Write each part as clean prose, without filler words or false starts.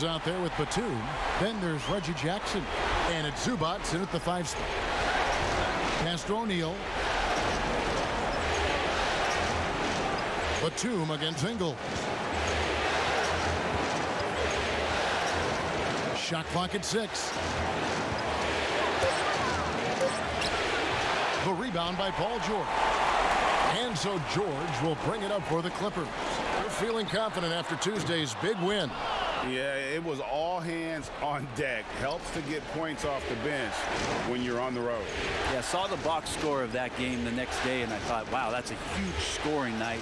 is out there with Batum. Then there's Reggie Jackson. And it's Zubats in at the 5 spot. Pass to O'Neal. Batum against Engel. Shot clock at 6. The rebound by Paul George. And so George will bring it up for the Clippers. They're feeling confident after Tuesday's big win. Yeah, it was all hands on deck. Helps to get points off the bench when you're on the road. Yeah, I saw the box score of that game the next day, and I thought, wow, that's a huge scoring night.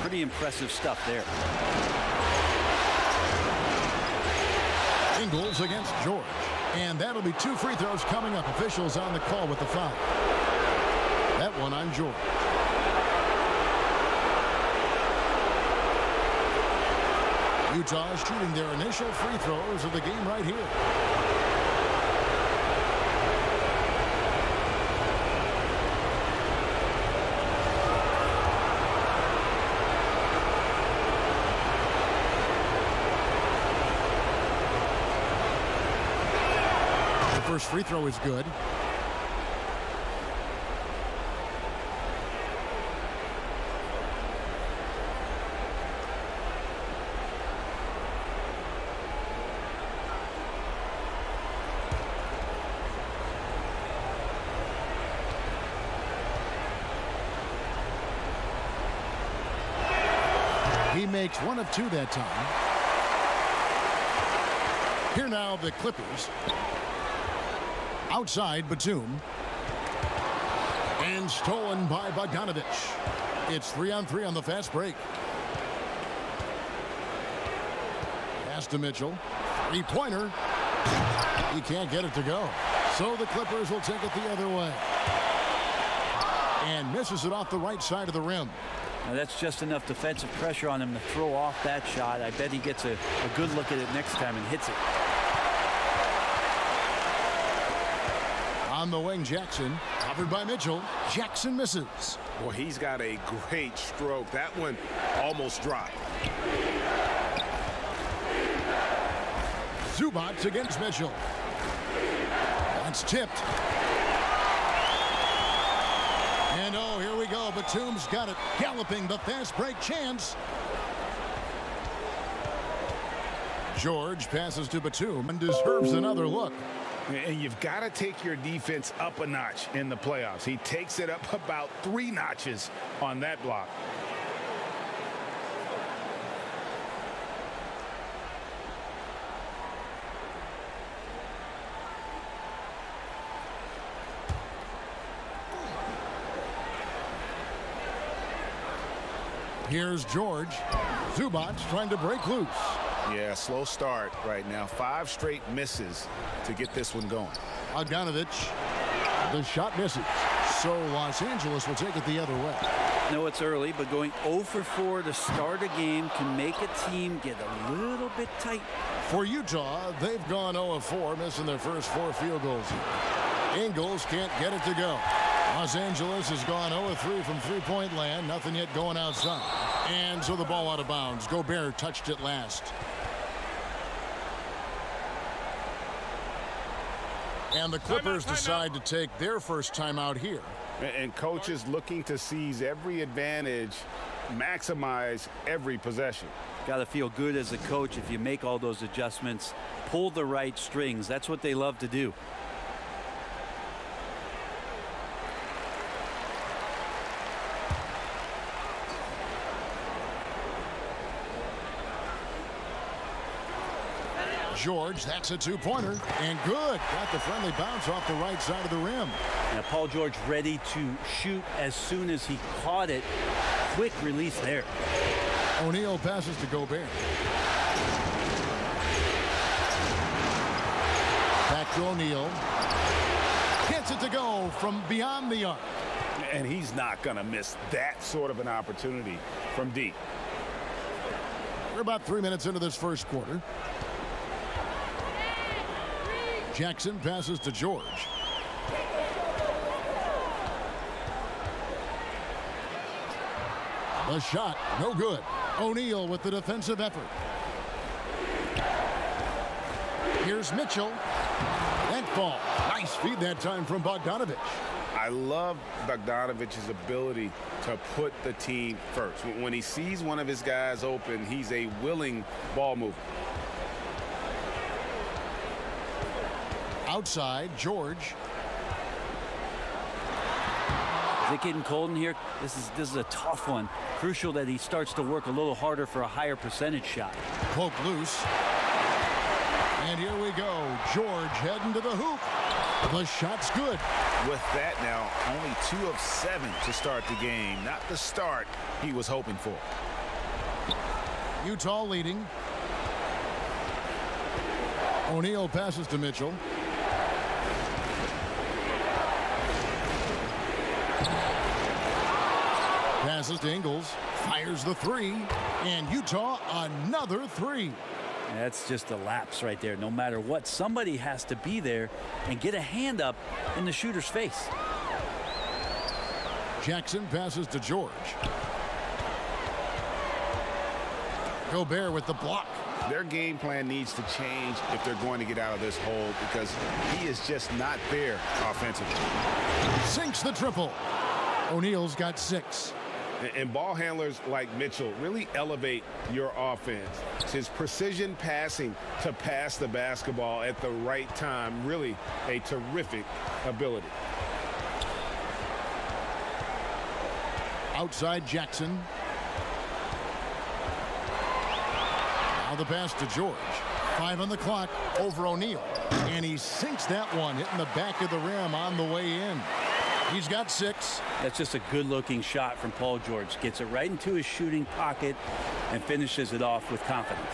Pretty impressive stuff there. Ingles against George. And that'll be 2 free throws coming up. Officials on the call with the foul. That one on George. Utah is shooting their initial free throws of the game right here. The first free throw is good. He makes 1 of 2 that time. Here now the Clippers. Outside Batum. And stolen by Bogdanovich. It's 3-on-3 on the fast break. Pass to Mitchell. 3-pointer. He can't get it to go. So the Clippers will take it the other way. And misses it off the right side of the rim. Now that's just enough defensive pressure on him to throw off that shot. I bet he gets a good look at it next time and hits it. On the wing, Jackson. Covered by Mitchell. Jackson misses. Well, he's got a great stroke. That one almost dropped. Zubats against Mitchell. That's tipped. And oh, here we go. Batum's got it. Galloping the fast break chance. George passes to Batum and deserves another look. And you've got to take your defense up a notch in the playoffs. He takes it up about 3 notches on that block. Here's George. Zubats trying to break loose. Yeah, slow start right now. 5 straight misses to get this one going. Bogdanovich. The shot misses. So Los Angeles will take it the other way. No, it's early, but going 0 for 4 to start a game can make a team get a little bit tight. For Utah, they've gone 0 of 4, missing their first 4 field goals. Ingles can't get it to go. Los Angeles has gone 0 of 3 from three-point land. Nothing yet going outside. And so the ball out of bounds. Gobert touched it last. And the Clippers decide to take their first timeout here. And coaches looking to seize every advantage, maximize every possession. Got to feel good as a coach if you make all those adjustments, pull the right strings. That's what they love to do. George, that's a 2-pointer. And good. Got the friendly bounce off the right side of the rim. Now Paul George ready to shoot as soon as he caught it. Quick release there. O'Neal passes to Gobert. Back to O'Neal. Gets it to go from beyond the arc. And he's not going to miss that sort of an opportunity from deep. We're about 3 minutes into this first quarter. Jackson passes to George. The shot, no good. O'Neal with the defensive effort. Here's Mitchell. That ball. Nice feed that time from Bogdanovich. I love Bogdanovich's ability to put the team first. When he sees one of his guys open, he's a willing ball mover. Outside, George. Is it getting cold in here? This is a tough one. Crucial that he starts to work a little harder for a higher percentage shot. Poke loose. And here we go. George heading to the hoop. The shot's good. With that now, only 2 of 7 to start the game. Not the start he was hoping for. Utah leading. O'Neal passes to Mitchell. Passes to Ingles. Fires the 3. And Utah another 3. That's just a lapse right there. No matter what, somebody has to be there and get a hand up in the shooter's face. Jackson passes to George. Gobert with the block. Their game plan needs to change if they're going to get out of this hole, because he is just not there offensively. Sinks the triple. O'Neal's got 6. And ball handlers like Mitchell really elevate your offense. His precision passing to pass the basketball at the right time, really a terrific ability. Outside Jackson. Now the pass to George. 5 on the clock over O'Neal. And he sinks that one, hitting the back of the rim on the way in. He's got 6. That's just a good-looking shot from Paul George. Gets it right into his shooting pocket and finishes it off with confidence.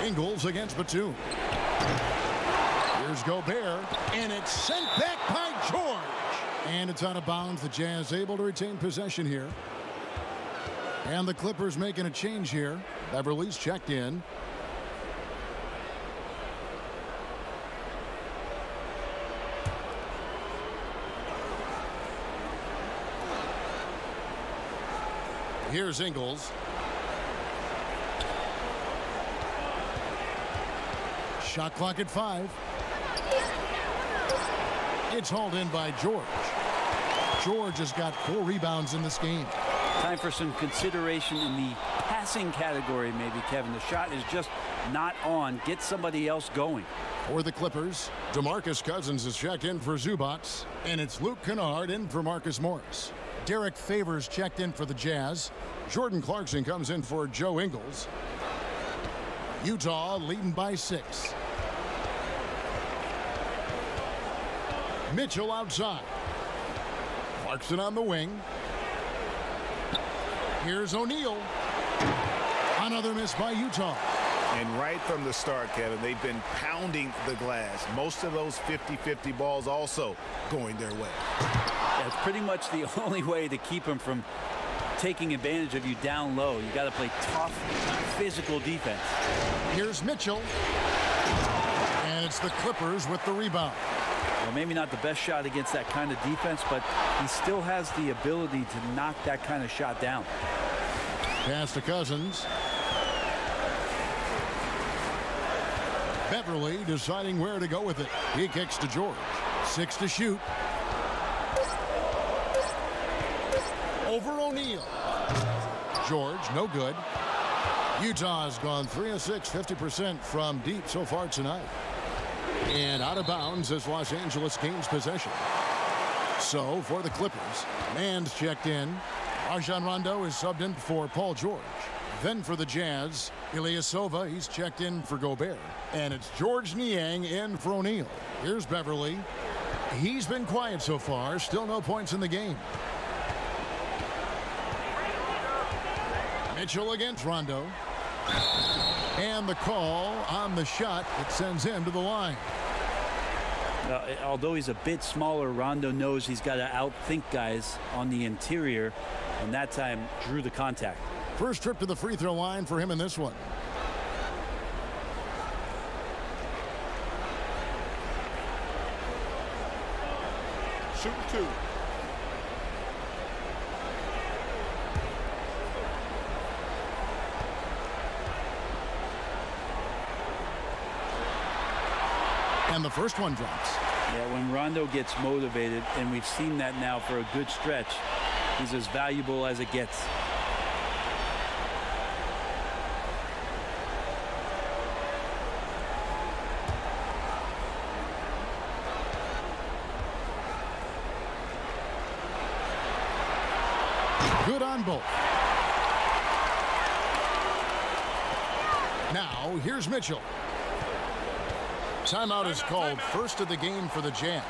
Ingles against Batum. Here's Gobert, and it's sent back by George. And it's out of bounds. The Jazz able to retain possession here. And the Clippers making a change here. Beverly's checked in. Here's Ingles. Shot clock at 5. It's hauled in by George. George has got 4 rebounds in this game. Time for some consideration in the passing category, maybe, Kevin. The shot is just not on. Get somebody else going. For the Clippers, DeMarcus Cousins is checked in for Zubats, and it's Luke Kennard in for Marcus Morris. Derek Favors checked in for the Jazz. Jordan Clarkson comes in for Joe Ingles. Utah leading by 6. Mitchell outside. Clarkson on the wing. Here's O'Neal. Another miss by Utah. And right from the start, Kevin, they've been pounding the glass. Most of those 50-50 balls also going their way. That's pretty much the only way to keep them from taking advantage of you down low. You got to play tough, physical defense. Here's Mitchell. And it's the Clippers with the rebound. Well, maybe not the best shot against that kind of defense, but he still has the ability to knock that kind of shot down. Pass to Cousins. Beverly deciding where to go with it. He kicks to George. 6 to shoot. Over O'Neal. George, no good. Utah's gone 3 of 6, 50% from deep so far tonight. And out of bounds as Los Angeles gains possession. So for the Clippers, Mand's checked in. Rajon Rondo is subbed in for Paul George. Then for the Jazz, Ilyasova, he's checked in for Gobert. And it's George Niang in for O'Neal. Here's Beverly. He's been quiet so far. Still no points in the game. Mitchell against Rondo. And the call on the shot that sends him to the line. Although he's a bit smaller, Rondo knows he's got to outthink guys on the interior, and that time drew the contact. First trip to the free throw line for him in this one. Shoot 2. And the first one drops. Yeah, when Rondo gets motivated, and we've seen that now for a good stretch, he's as valuable as it gets. Good on both. Now, here's Mitchell. Timeout is called, first of the game for the Jazz.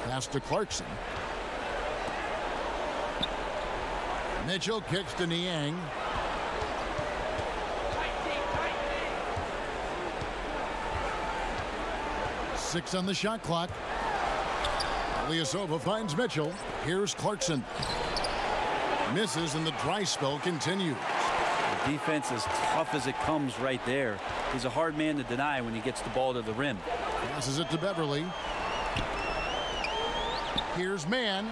Pass to Clarkson. Mitchell kicks to Niang. Six on the shot clock. Ilyasova finds Mitchell. Here's Clarkson. Misses, and the dry spell continues. The defense is tough as it comes right there. He's a hard man to deny when he gets the ball to the rim. Passes it to Beverly. Here's Mann.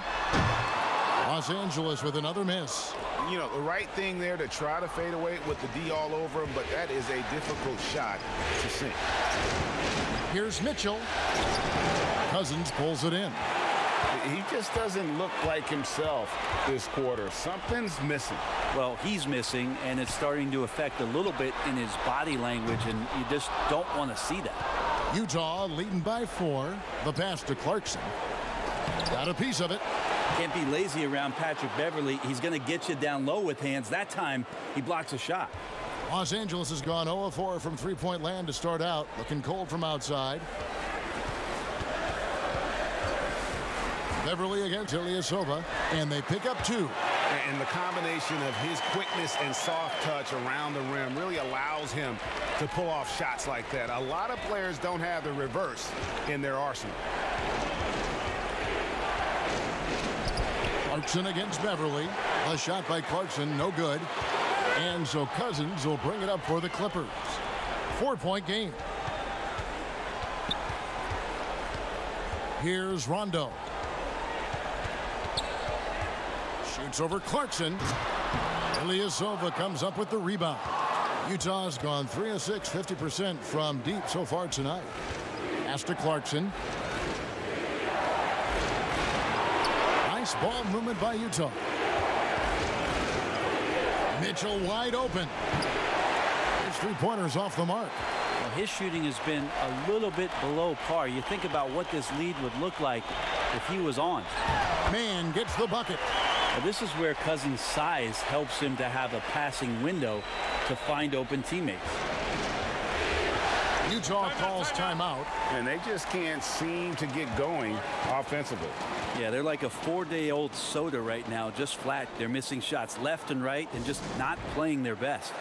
Los Angeles with another miss. You know, the right thing there to try to fade away with the D all over him, but that is a difficult shot to sink. Here's Mitchell. Cousins pulls it in. He just doesn't look like himself this quarter. Something's missing. Well, he's missing, and it's starting to affect a little bit in his body language, and you just don't want to see that. Utah leading by 4. The pass to Clarkson. Got a piece of it. Can't be lazy around Patrick Beverly. He's going to get you down low with hands. That time, he blocks a shot. Los Angeles has gone 0-4 from three-point land to start out. Looking cold from outside. Beverly against Ilyasova, and they pick up 2. And the combination of his quickness and soft touch around the rim really allows him to pull off shots like that. A lot of players don't have the reverse in their arsenal. Clarkson against Beverly. A shot by Clarkson, no good. And so Cousins will bring it up for the Clippers. 4-point game. Here's Rondo. Shoots over Clarkson. Ilyasova comes up with the rebound. Utah's gone 3 of 6, 50% from deep so far tonight. Pass to Clarkson. Nice ball movement by Utah. Mitchell wide open. His three-pointers off the mark. Well, his shooting has been a little bit below par. You think about what this lead would look like if he was on. Mann gets the bucket. Well, this is where Cousins' size helps him to have a passing window to find open teammates. Utah calls timeout. And they just can't seem to get going offensively. Yeah, they're like a 4-day-old soda right now, just flat. They're missing shots left and right and just not playing their best.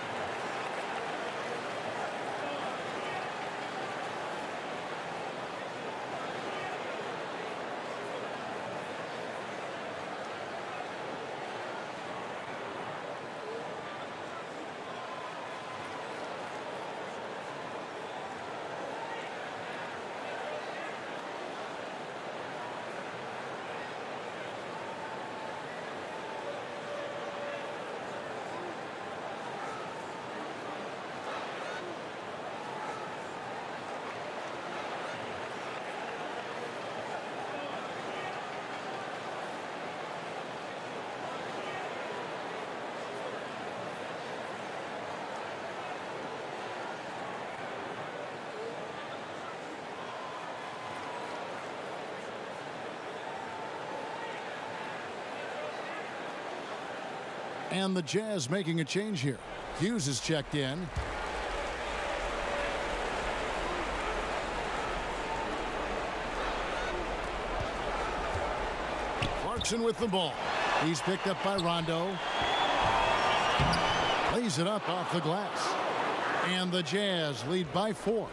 And the Jazz making a change here. Hughes is checked in. Clarkson with the ball. He's picked up by Rondo. Lays it up off the glass. And the Jazz lead by 4.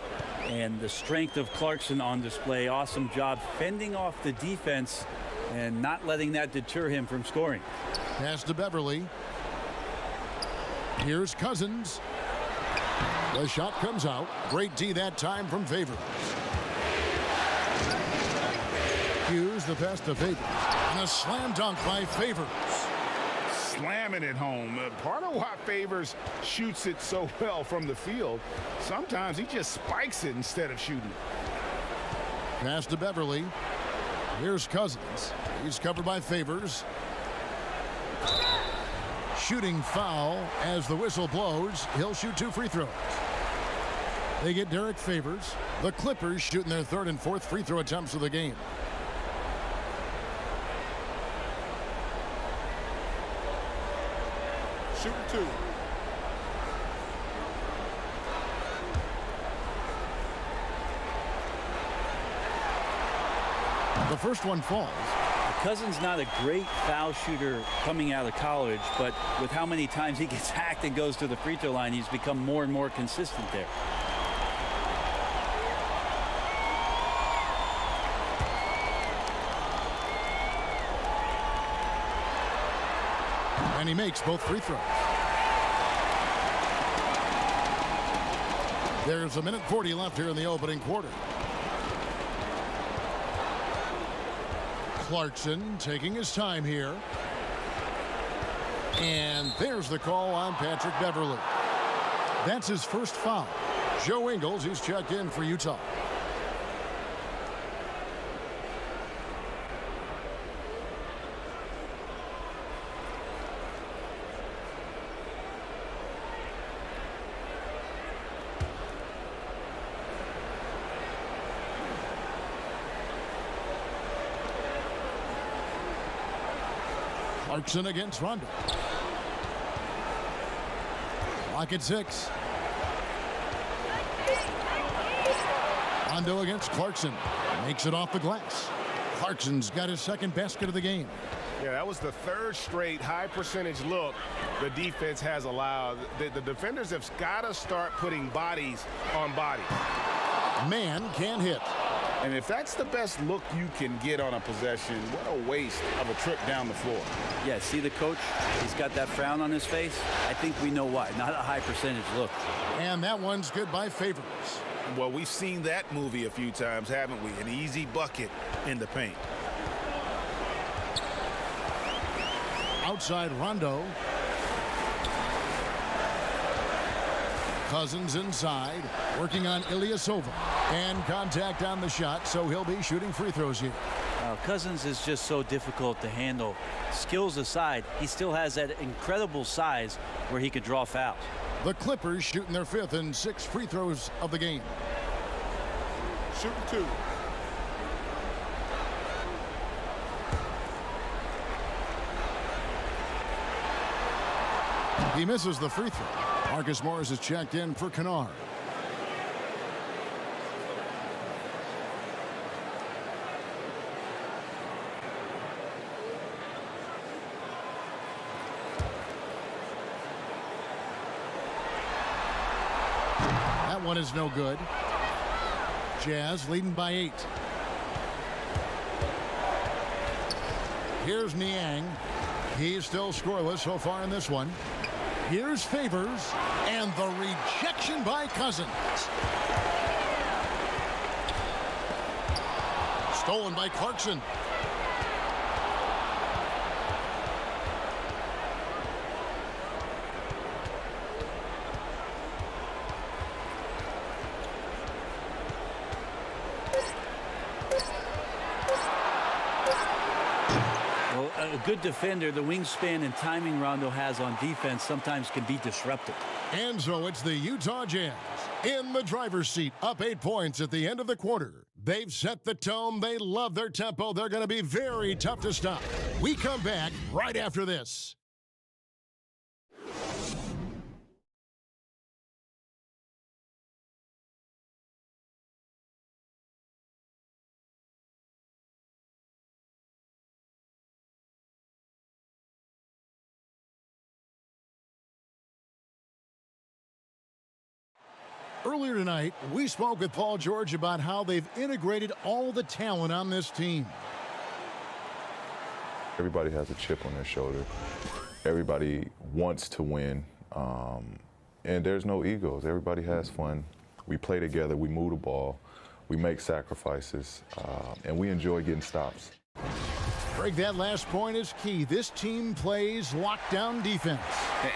And the strength of Clarkson on display. Awesome job fending off the defense and not letting that deter him from scoring. Pass to Beverly. Here's Cousins. The shot comes out. Great D that time from Favors. Hughes the pass to Favors. And a slam dunk by Favors. Slamming it home. Part of why Favors shoots it so well from the field, sometimes he just spikes it instead of shooting. Pass to Beverly. Here's Cousins. He's covered by Favors. Shooting foul as the whistle blows. He'll shoot 2 free throws. They get Derek Favors. The Clippers shooting their 3rd and 4th free throw attempts of the game. Shooting 2. The first one falls. Cousins not a great foul shooter coming out of college, but with how many times he gets hacked and goes to the free throw line, he's become more and more consistent there. And he makes both free throws. There's 1:40 left here in the opening quarter. Clarkson taking his time here. And there's the call on Patrick Beverly. That's his first foul. Joe Ingles, who's checked in for Utah. Clarkson against Rondo. Lock at 6. Rondo against Clarkson. Makes it off the glass. Clarkson's got his second basket of the game. Yeah, that was the 3rd straight high percentage look the defense has allowed. The defenders have got to start putting bodies on bodies. Man can't hit. And if that's the best look you can get on a possession, what a waste of a trip down the floor. Yeah, see the coach? He's got that frown on his face. I think we know why. Not a high percentage look. And that one's good by Favors. Well, we've seen that movie a few times, haven't we? An easy bucket in the paint. Outside Rondo. Cousins inside, working on Ilyasova. And contact on the shot, so he'll be shooting free throws here. Cousins is just so difficult to handle. Skills aside, he still has that incredible size where he could draw fouls. The Clippers shooting their 5th and 6th free throws of the game. Shooting 2. He misses the free throw. Marcus Morris is checked in for Kennard. That one is no good. Jazz leading by 8. Here's Niang. He's still scoreless so far in this one. Here's Favors, and the rejection by Cousins. Stolen by Clarkson. A good defender, the wingspan and timing Rondo has on defense sometimes can be disruptive. And so it's the Utah Jazz in the driver's seat, up 8 points at the end of the quarter. They've set the tone. They love their tempo. They're going to be very tough to stop. We come back right after this. Earlier tonight, we spoke with Paul George about how they've integrated all the talent on this team. Everybody has a chip on their shoulder. Everybody wants to win, and there's no egos. Everybody has fun. We play together, we move the ball, we make sacrifices, and we enjoy getting stops. Greg, that last point is key. This team plays lockdown defense.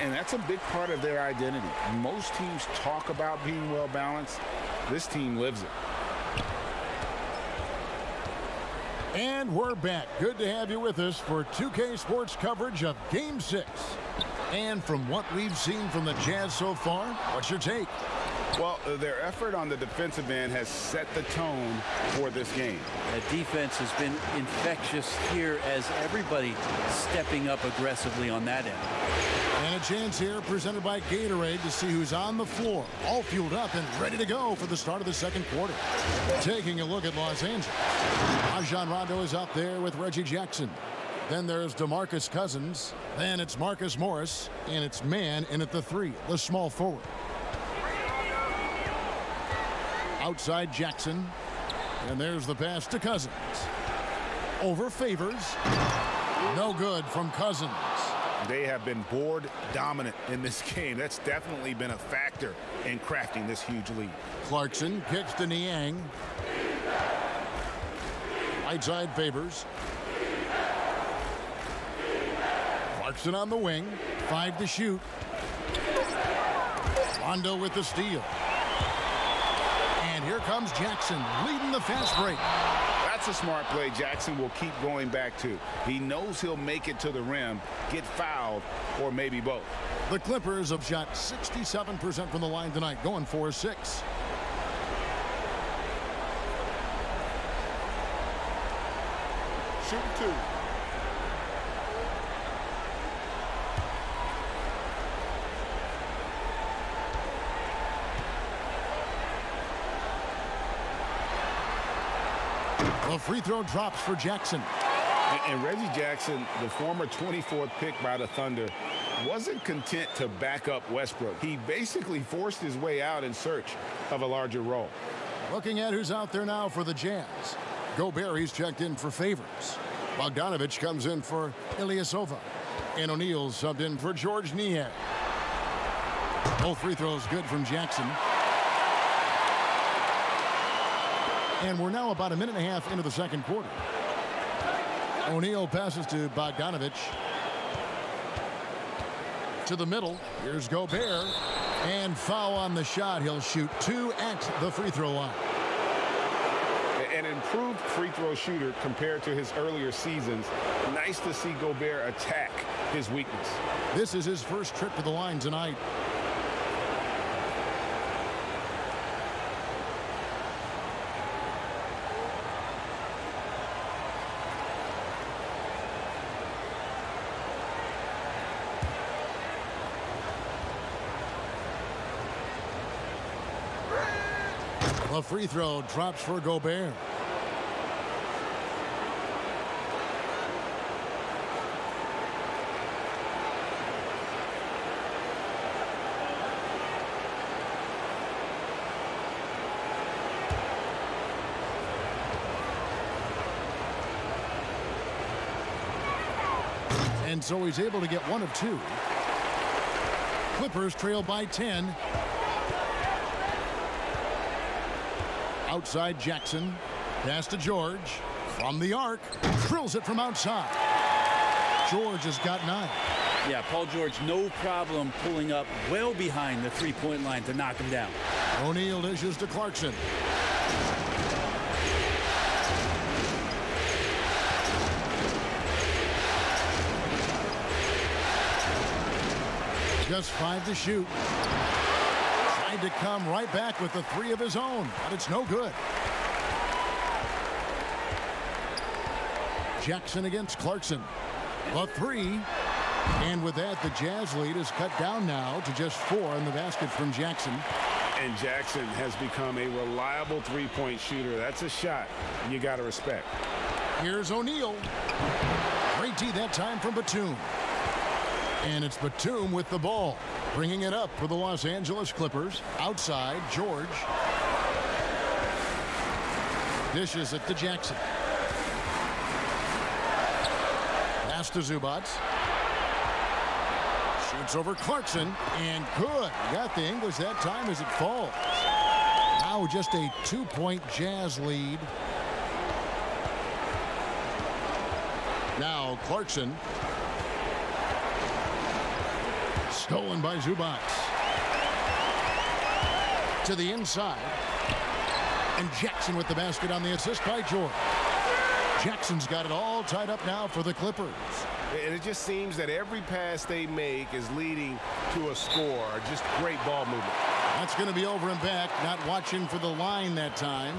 And that's a big part of their identity. Most teams talk about being well-balanced. This team lives it. And we're back. Good to have you with us for 2K Sports coverage of Game 6. And from what we've seen from the Jazz so far, what's your take? Well, their effort on the defensive end has set the tone for this game. The defense has been infectious here as everybody stepping up aggressively on that end. And a chance here presented by Gatorade to see who's on the floor, all fueled up and ready to go for the start of the second quarter. Taking a look at Los Angeles. Rajon Rondo is up there with Reggie Jackson. Then there's DeMarcus Cousins. Then it's Marcus Morris. And it's man in at the 3, the small forward. Outside Jackson. And there's the pass to Cousins. Over Favors. No good from Cousins. They have been board dominant in this game. That's definitely been a factor in crafting this huge lead. Clarkson kicks to Niang. Right side Favors. Clarkson on the wing. 5 to shoot. Rondo with the steal. And here comes Jackson leading the fast break. That's a smart play Jackson will keep going back to. He knows he'll make it to the rim, get fouled, or maybe both. The Clippers have shot 67% from the line tonight, going 4-6. Shoot 2. The free throw drops for Jackson. And Reggie Jackson, the former 24th pick by the Thunder, wasn't content to back up Westbrook. He basically forced his way out in search of a larger role. Looking at who's out there now for the Jazz. Gobert, he's checked in for Favors. Bogdanovich comes in for Ilyasova. And O'Neal subbed in for George Niang. Both free throws good from Jackson. And we're now about a minute and a half into the second quarter. O'Neal passes to Bogdanovich. To the middle. Here's Gobert. And foul on the shot. He'll shoot 2 at the free throw line. An improved free throw shooter compared to his earlier seasons. Nice to see Gobert attack his weakness. This is his first trip to the line tonight. A free throw drops for Gobert. And so he's able to get 1 of 2. Clippers trail by 10. Outside Jackson. Pass to George. From the arc. Drills it from outside. George has got 9. Yeah, Paul George, no problem pulling up well behind the three-point line to knock him down. O'Neal dishes to Clarkson. Just 5 to shoot. Tried to come right back with the 3 of his own, but it's no good. Jackson against Clarkson. A 3. And with that, the Jazz lead is cut down now to just 4 in the basket from Jackson. And Jackson has become a reliable three-point shooter. That's a shot you got to respect. Here's O'Neal. Great D that time from Batum. And it's Batum with the ball. Bringing it up for the Los Angeles Clippers. Outside, George. Dishes it to Jackson. Pass to Zubac. Shoots over Clarkson. And good. Got the English that time as it falls. Now just a 2-point Jazz lead. Now Clarkson. Stolen by Zubac. To the inside. And Jackson with the basket on the assist by George. Jackson's got it all tied up now for the Clippers. And it just seems that every pass they make is leading to a score. Just great ball movement. That's going to be over and back. Not watching for the line that time.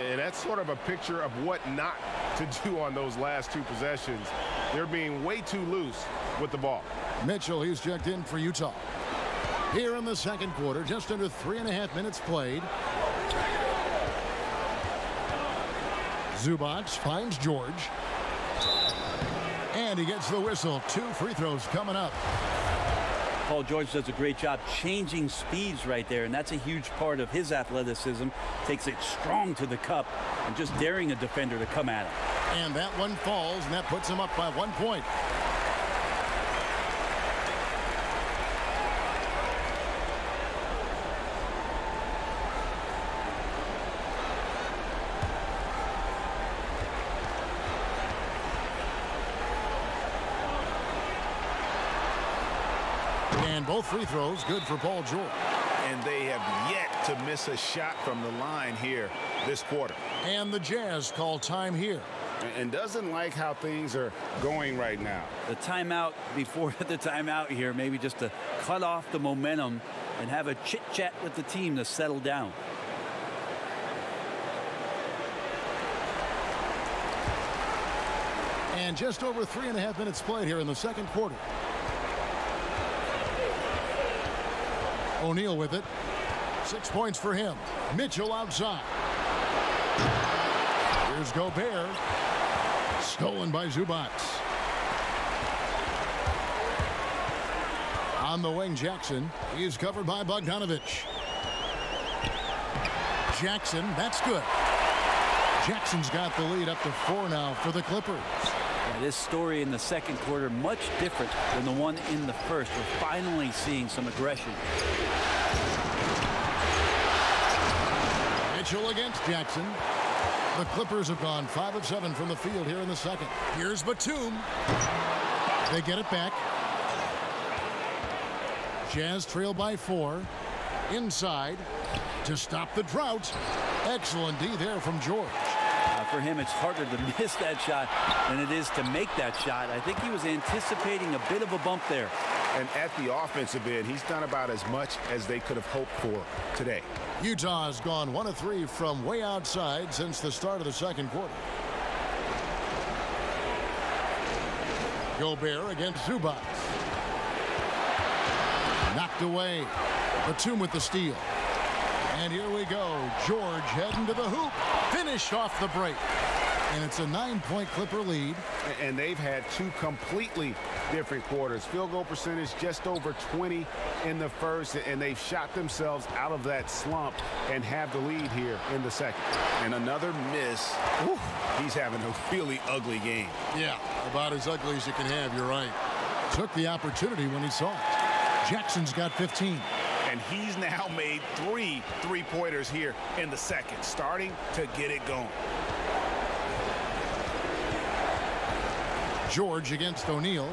And that's sort of a picture of what not to do on those last two possessions. They're being way too loose with the ball. Mitchell, he's checked in for Utah. Here in the second quarter, just under 3.5 minutes played. Zubac finds George. And he gets the whistle. 2 free throws coming up. Paul George does a great job changing speeds right there, and that's a huge part of his athleticism. Takes it strong to the cup and just daring a defender to come at him. And that one falls, and that puts him up by 1 point. And both free throws good for Paul George. And they have yet to miss a shot from the line here this quarter. And the Jazz call time here. And doesn't like how things are going right now. The timeout before the timeout here, maybe just to cut off the momentum and have a chit-chat with the team to settle down. And just over 3.5 minutes played here in the second quarter. O'Neal with it. 6 points for him. Mitchell outside. Here's Gobert. Stolen by Zubac. On the wing, Jackson. He's covered by Bogdanovich. Jackson, that's good. Jackson's got the lead up to 4 now for the Clippers. Yeah, this story in the second quarter much different than the one in the first. We're finally seeing some aggression. Mitchell against Jackson. The Clippers have gone 5 of 7 from the field here in the second. Here's Batum. They get it back. Jazz trail by 4. Inside to stop the drought. Excellent D there from George. For him, it's harder to miss that shot than it is to make that shot. I think he was anticipating a bit of a bump there. And at the offensive end, he's done about as much as they could have hoped for today. Utah has gone 1 of 3 from way outside since the start of the second quarter. Gobert against Zubac. Knocked away. Batum with the steal. And here we go. George heading to the hoop. Finish off the break. And it's a 9-point Clipper lead. And they've had 2 completely different quarters. Field goal percentage just over 20 in the first, and they've shot themselves out of that slump and have the lead here in the second. And another miss. Whew, he's having a really ugly game. Yeah, about as ugly as you can have, you're right. Took the opportunity when he saw it. Jackson's got 15. And he's now made 3 3-pointers here in the second, starting to get it going. George against O'Neal.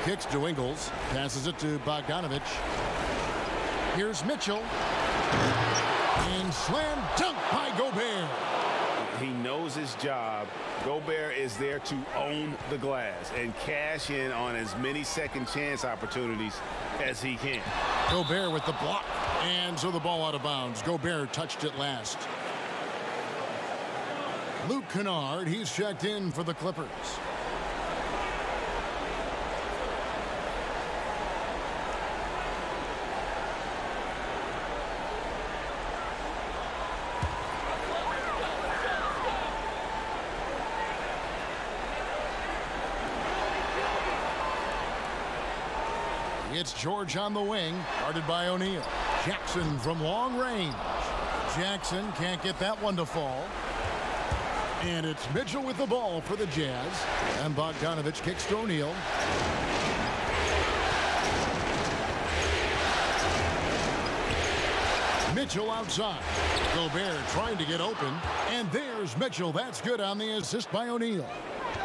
Kicks to Ingles. Passes it to Bogdanovich. Here's Mitchell. And slam dunk by Gobert. He knows his job. Gobert is there to own the glass and cash in on as many second chance opportunities as he can. Gobert with the block. And so the ball out of bounds. Gobert touched it last. Luke Kennard, he's checked in for the Clippers. It's George on the wing, guarded by O'Neal. Jackson from long range. Jackson can't get that one to fall. And it's Mitchell with the ball for the Jazz. And Bogdanovich kicks to O'Neal. Mitchell outside. Gobert trying to get open. And there's Mitchell. That's good on the assist by O'Neal.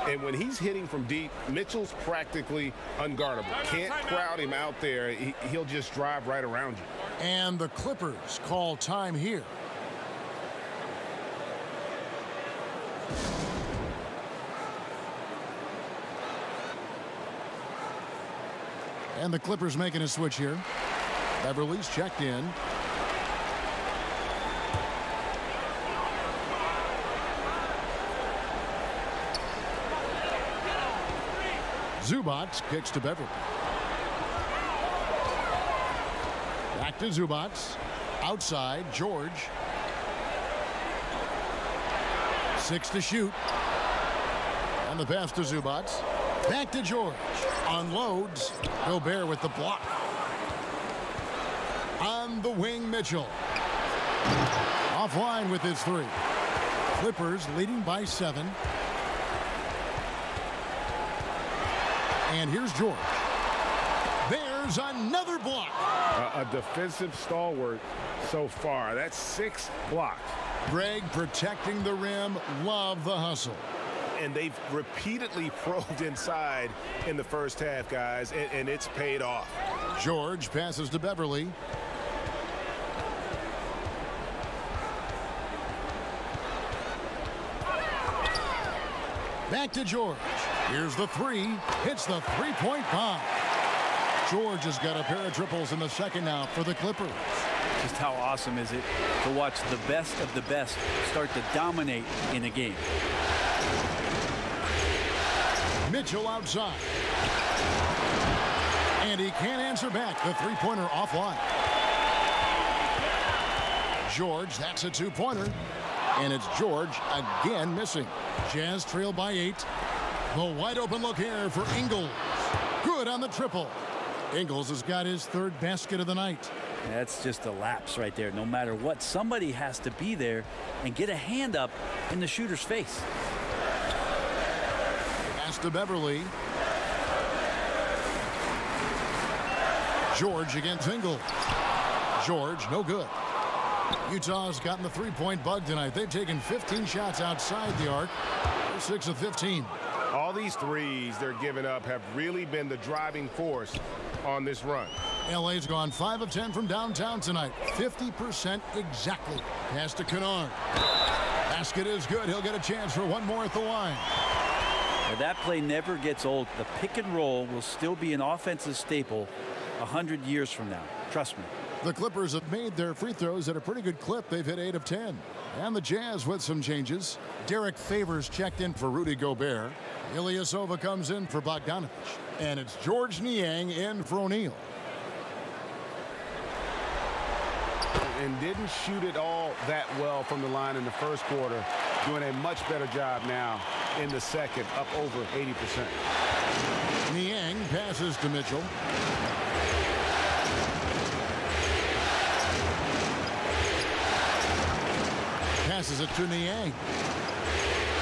And when he's hitting from deep, Mitchell's practically unguardable. Can't crowd him out there. He'll just drive right around you. And the Clippers call time here. And the Clippers making a switch here. Beverly's checked in. Zubac kicks to Beverly. Back to Zubac. Outside, George. 6 to shoot. And the pass to Zubac. Back to George. Unloads. Gobert with the block. On the wing, Mitchell. Offline with his 3. Clippers leading by 7. And here's George. There's another block. A defensive stalwart so far. That's 6 blocks. Greg protecting the rim. Love the hustle. And they've repeatedly probed inside in the first half, guys, and it's paid off. George passes to Beverly. Back to George. Here's the 3. Hits the three-point bomb. George has got a pair of triples in the second now for the Clippers. Just how awesome is it to watch the best of the best start to dominate in a game. Mitchell outside. And he can't answer back. The three-pointer offline. George, that's a 2-pointer. And it's George again missing. Jazz trail by 8. The wide open look here for Ingles. Good on the triple. Ingles has got his 3rd basket of the night. That's just a lapse right there. No matter what, somebody has to be there and get a hand up in the shooter's face. Pass to Beverly. George against Ingles. George, no good. Utah's gotten the three-point bug tonight. They've taken 15 shots outside the arc. They're 6 of 15. All these threes they're giving up have really been the driving force on this run. LA's gone 5 of 10 from downtown tonight. 50% exactly. Pass to Kennard. Basket is good. He'll get a chance for one more at the line. Well, that play never gets old. The pick and roll will still be an offensive staple 100 years from now. Trust me. The Clippers have made their free throws at a pretty good clip. They've hit 8 of 10. And the Jazz with some changes. Derek Favors checked in for Rudy Gobert. Ilyasova comes in for Bogdanovich. And it's George Niang in for O'Neal. And didn't shoot it all that well from the line in the first quarter. Doing a much better job now in the second, up over 80%. Niang passes to Mitchell. Passes it to Niang.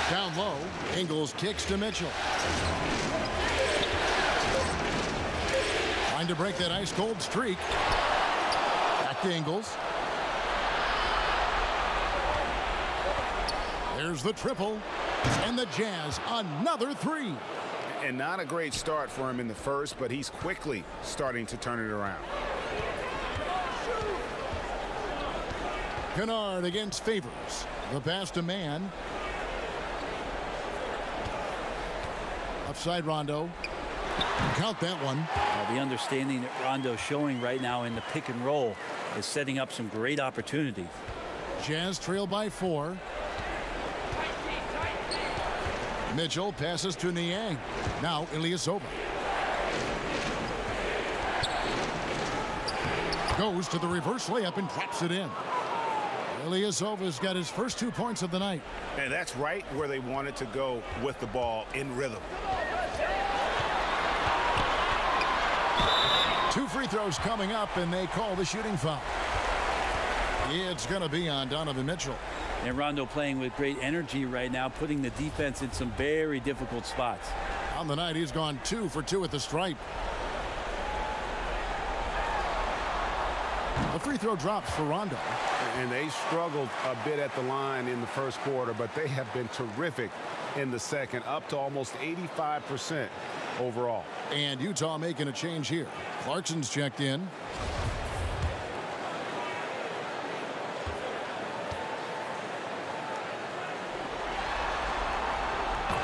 Down low, Ingles kicks to Mitchell. Trying to break that ice-cold streak. Back to Ingles. There's the triple. And the Jazz, another 3. And not a great start for him in the first, but he's quickly starting to turn it around. Kennard against Favors. The pass to Mann. Upside Rondo. Count that one. The understanding that Rondo's showing right now in the pick and roll is setting up some great opportunities. Jazz trail by 4. Mitchell passes to Niang. Now Ilyasova. Goes to the reverse layup and drops it in. Ilyasova's got his first 2 points of the night. And that's right where they wanted to go with the ball, in rhythm. 2 free throws coming up, and they call the shooting foul. It's going to be on Donovan Mitchell. And Rondo playing with great energy right now, putting the defense in some very difficult spots. On the night, he's gone 2 for 2 at the stripe. The free throw drops for Rondo. And they struggled a bit at the line in the first quarter, but they have been terrific in the second, up to almost 85% overall. And Utah making a change here. Clarkson's checked in.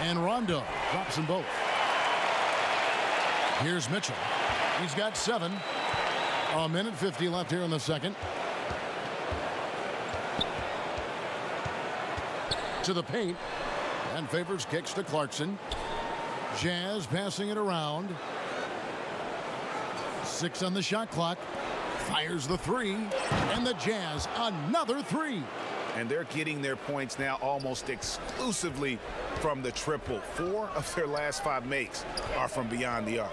And Rondo drops them both. Here's Mitchell. He's got 7. A minute 50 left here in the second. To the paint. And Favors kicks to Clarkson. Jazz passing it around. 6 on the shot clock. Fires the 3. And the Jazz another 3. And they're getting their points now almost exclusively from the triple. 4 of their last 5 makes are from beyond the arc.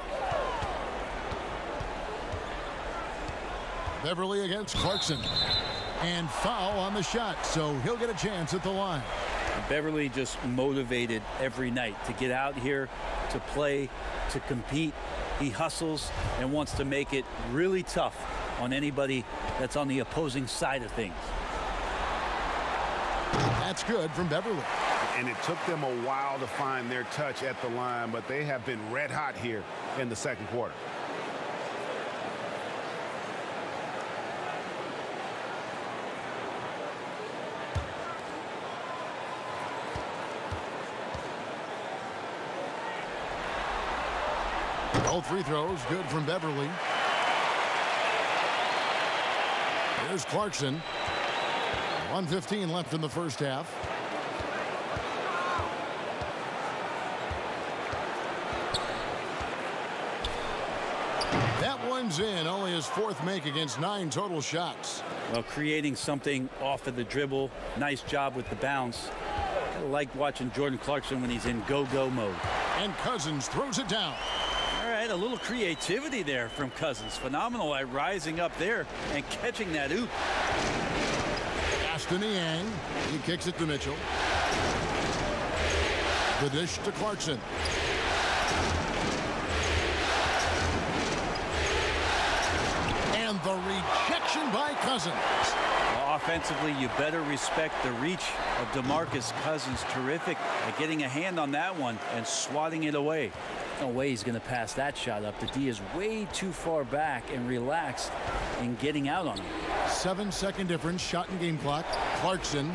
Beverly against Clarkson. And foul on the shot, so he'll get a chance at the line. Beverly just motivated every night to get out here, to play, to compete. He hustles and wants to make it really tough on anybody that's on the opposing side of things. That's good from Beverly. And it took them a while to find their touch at the line, but they have been red hot here in the second quarter. Both free throws good from Beverly. Here's Clarkson. 1:15 left in the first half. That one's in. Only his 4th make against 9 total shots. Well, creating something off of the dribble. Nice job with the bounce. I like watching Jordan Clarkson when he's in go-go mode. And Cousins throws it down. All right, a little creativity there from Cousins. Phenomenal at rising up there and catching that oop. Aston Yang. He kicks it to Mitchell. The dish to Clarkson. And the rejection by Cousins. Well, offensively, you better respect the reach of DeMarcus Cousins. Terrific at getting a hand on that one and swatting it away. No way he's going to pass that shot up. The D is way too far back and relaxed in getting out on him. 7-second difference, shot and game clock. Clarkson,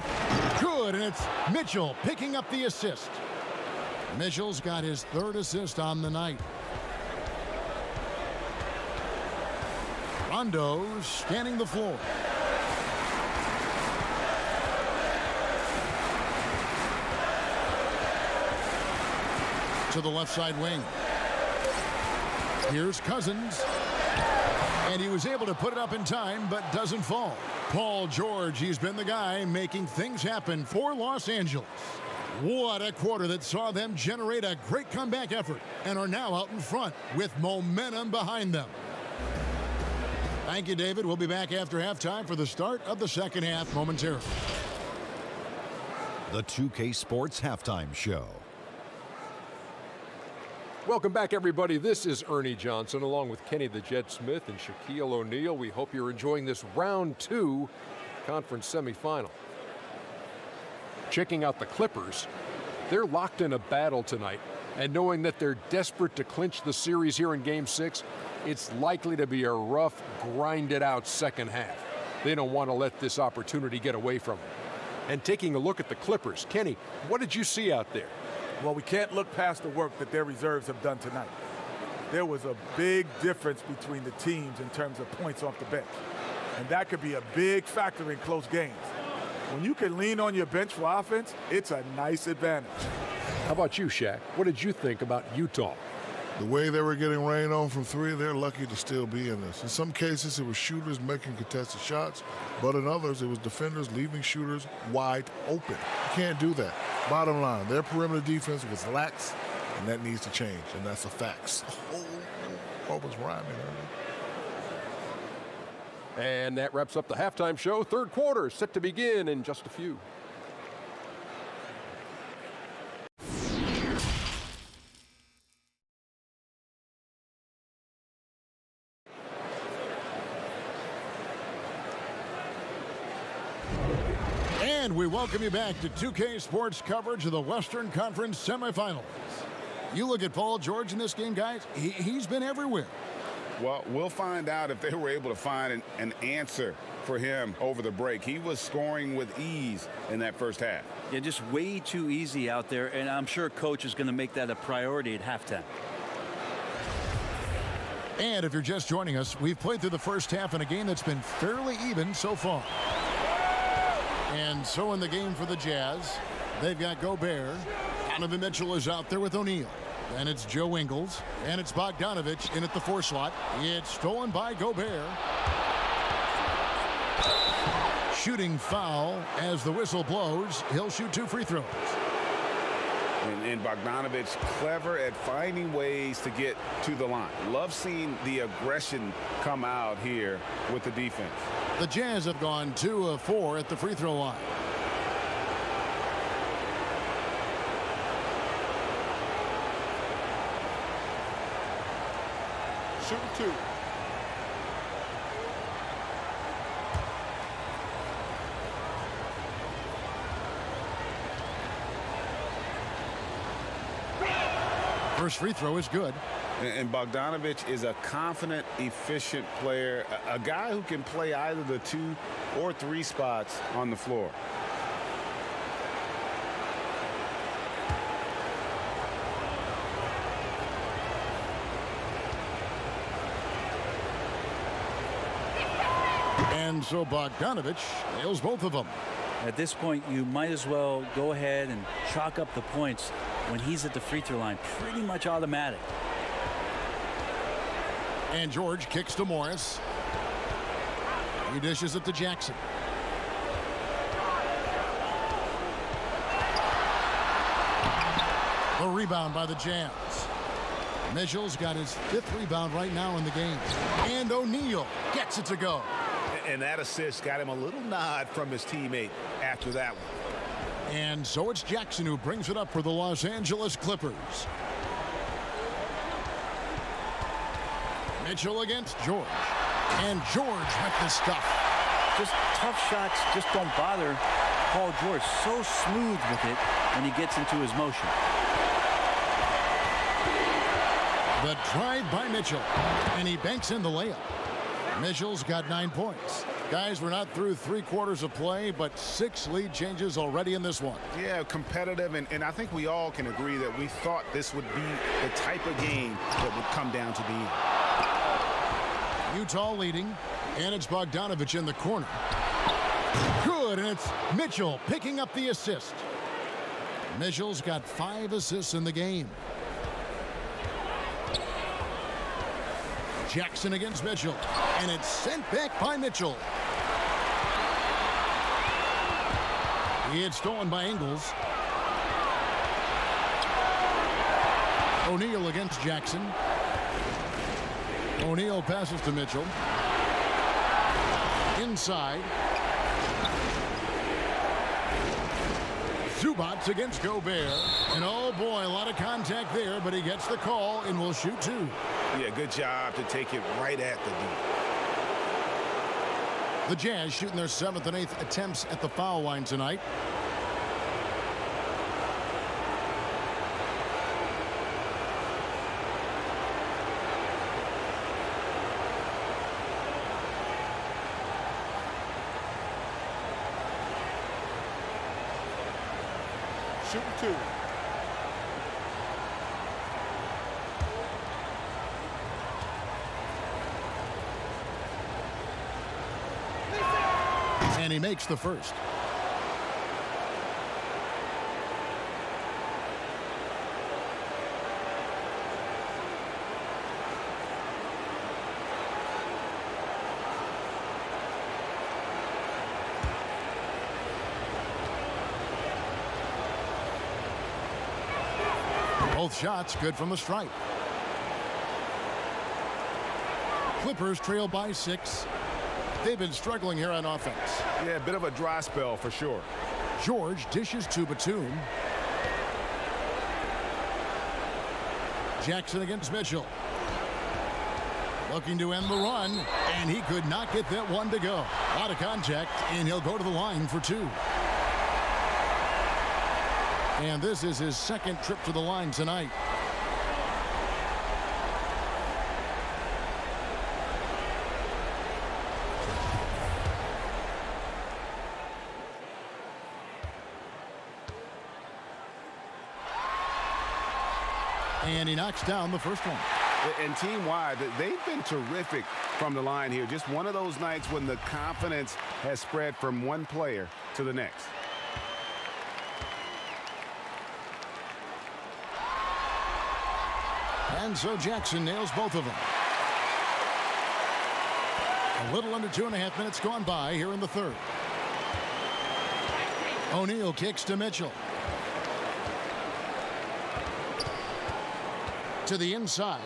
good, and it's Mitchell picking up the assist. Mitchell's got his 3rd assist on the night. Rondo scanning the floor. To the left side wing. Here's Cousins. And he was able to put it up in time, but doesn't fall. Paul George, he's been the guy making things happen for Los Angeles. What a quarter that saw them generate a great comeback effort and are now out in front with momentum behind them. Thank you, David. We'll be back after halftime for the start of the second half momentarily. The 2K Sports Halftime Show. Welcome back, everybody. This is Ernie Johnson along with Kenny the Jet Smith and Shaquille O'Neal. We hope you're enjoying this round 2 conference semifinal. Checking out the Clippers, they're locked in a battle tonight, and knowing that they're desperate to clinch the series here in Game 6, it's likely to be a rough, grinded-out second half. They don't want to let this opportunity get away from them. And taking a look at the Clippers, Kenny, what did you see out there? Well, we can't look past the work that their reserves have done tonight. There was a big difference between the teams in terms of points off the bench. And that could be a big factor in close games. When you can lean on your bench for offense, it's a nice advantage. How about you, Shaq? What did you think about Utah? The way they were getting rain on from 3, they're lucky to still be in this. In some cases, it was shooters making contested shots, but in others, it was defenders leaving shooters wide open. You can't do that. Bottom line, their perimeter defense was lax, and that needs to change, and that's a fact. Oh, what was rhyming earlier? And that wraps up the halftime show. Third quarter set to begin in just a few. And we welcome you back to 2K Sports coverage of the Western Conference semifinals. You look at Paul George in this game, guys. He's been everywhere. Well, we'll find out if they were able to find an answer for him over the break. He was scoring with ease in that first half. Yeah, just way too easy out there, and I'm sure coach is going to make that a priority at halftime. And if you're just joining us, we've played through the first half in a game that's been fairly even so far. And so in the game for the Jazz, they've got Gobert. Donovan Mitchell is out there with O'Neal. Then it's Joe Ingles, and it's Bogdanovich in at the 4 slot. It's stolen by Gobert. Shooting foul as the whistle blows. He'll shoot 2 free throws. And Bogdanovich clever at finding ways to get to the line. Love seeing the aggression come out here with the defense. The Jazz have gone 2 of 4 at the free throw line. Shooting 2. First free throw is good. And Bogdanovich is a confident, efficient player, a guy who can play either the 2 or 3 spots on the floor. And so Bogdanovich nails both of them. At this point, you might as well go ahead and chalk up the points when he's at the free throw line. Pretty much automatic. And George kicks to Morris. He dishes it to Jackson. The rebound by the Jazz. Mitchell's got his 5th rebound right now in the game. And O'Neal gets it to go. And that assist got him a little nod from his teammate after that one. And so it's Jackson who brings it up for the Los Angeles Clippers. Mitchell against George. And George with the stuff. Just tough shots just don't bother Paul George. So smooth with it when he gets into his motion. The drive by Mitchell. And he banks in the layup. Mitchell's got 9 points. Guys, we're not through 3 quarters of play, but 6 lead changes already in this one. Yeah, competitive, and I think we all can agree that we thought this would be the type of game that would come down to the end. Utah leading, and it's Bogdanovich in the corner. Good, and it's Mitchell picking up the assist. Mitchell's got 5 assists in the game. Jackson against Mitchell, and it's sent back by Mitchell. It's stolen by Ingles. O'Neal against Jackson. O'Neal passes to Mitchell. Inside. Zubats against Gobert. And oh boy, a lot of contact there, but he gets the call and will shoot 2. Yeah, good job to take it right at the D. The Jazz shooting their 7th and 8th attempts at the foul line tonight. Shooting 2. And he makes the first. Both shots good from the stripe. Clippers trail by 6. They've been struggling here on offense. Yeah, a bit of a dry spell for sure. George dishes to Batum. Jackson against Mitchell. Looking to end the run, and he could not get that one to go. A lot of contact, and he'll go to the line for two. And this is his second trip to the line tonight. And he knocks down the first one. And team-wide, they've been terrific from the line here. Just one of those nights when the confidence has spread from one player to the next. And so Jackson nails both of them. A little under 2.5 minutes gone by here in the third. O'Neal kicks to Mitchell. To the inside.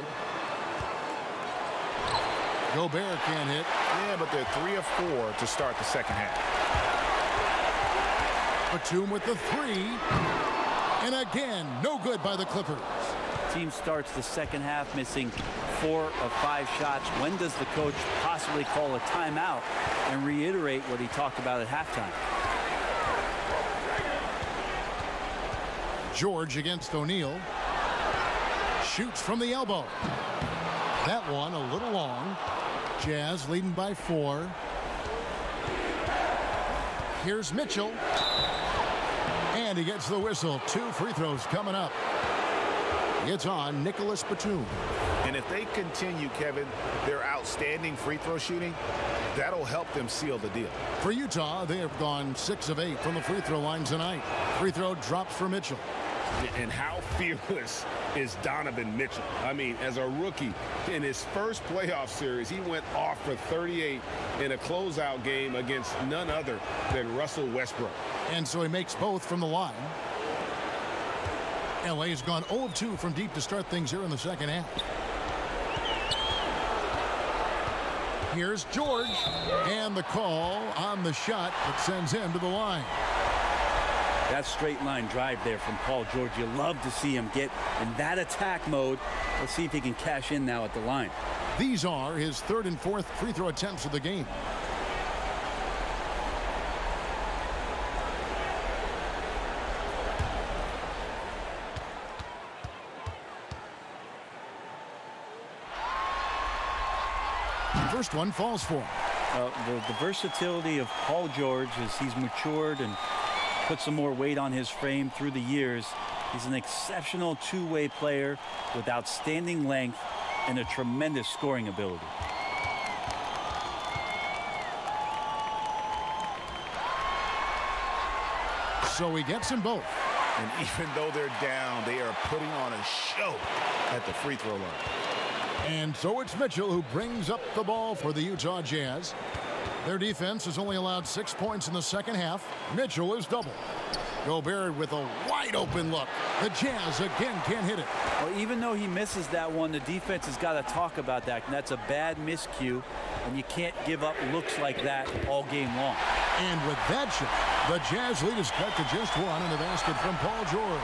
Gobert can't hit. Yeah, but they're 3 of 4 to start the second half. Batum with the three. And again, no good by the Clippers. Team starts the second half missing 4 of 5 shots. When does the coach possibly call a timeout and reiterate what he talked about at halftime? George against O'Neal. Shoots from the elbow. That one a little long. Jazz leading by 4. Here's Mitchell. And he gets the whistle. 2 free throws coming up. It's on Nicholas Batum. And if they continue, Kevin, their outstanding free throw shooting, that'll help them seal the deal. For Utah, they have gone 6 of 8 from the free throw line tonight. Free throw drops for Mitchell. And how fearless is Donovan Mitchell? I mean, as a rookie, in his first playoff series, he went off for 38 in a closeout game against none other than Russell Westbrook. And so he makes both from the line. LA has gone 0 of 2 from deep to start things here in the second half. Here's George. And the call on the shot that sends him to the line. That straight line drive there from Paul George. You love to see him get in that attack mode. Let's see if he can cash in now at the line. These are his 3rd and 4th free throw attempts of the game. First one falls for him. The versatility of Paul George as he's matured and put some more weight on his frame through the years. He's an exceptional two-way player with outstanding length and a tremendous scoring ability. So he gets them both. And even though they're down, they are putting on a show at the free throw line. And so it's Mitchell who brings up the ball for the Utah Jazz. Their defense has only allowed 6 points in the second half. Mitchell is double. Gobert with a wide open look. The Jazz again can't hit it. Well, even though he misses that one, the defense has got to talk about that. And that's a bad miscue. And you can't give up looks like that all game long. And with that shot, the Jazz lead is cut to just 1 in the basket from Paul George.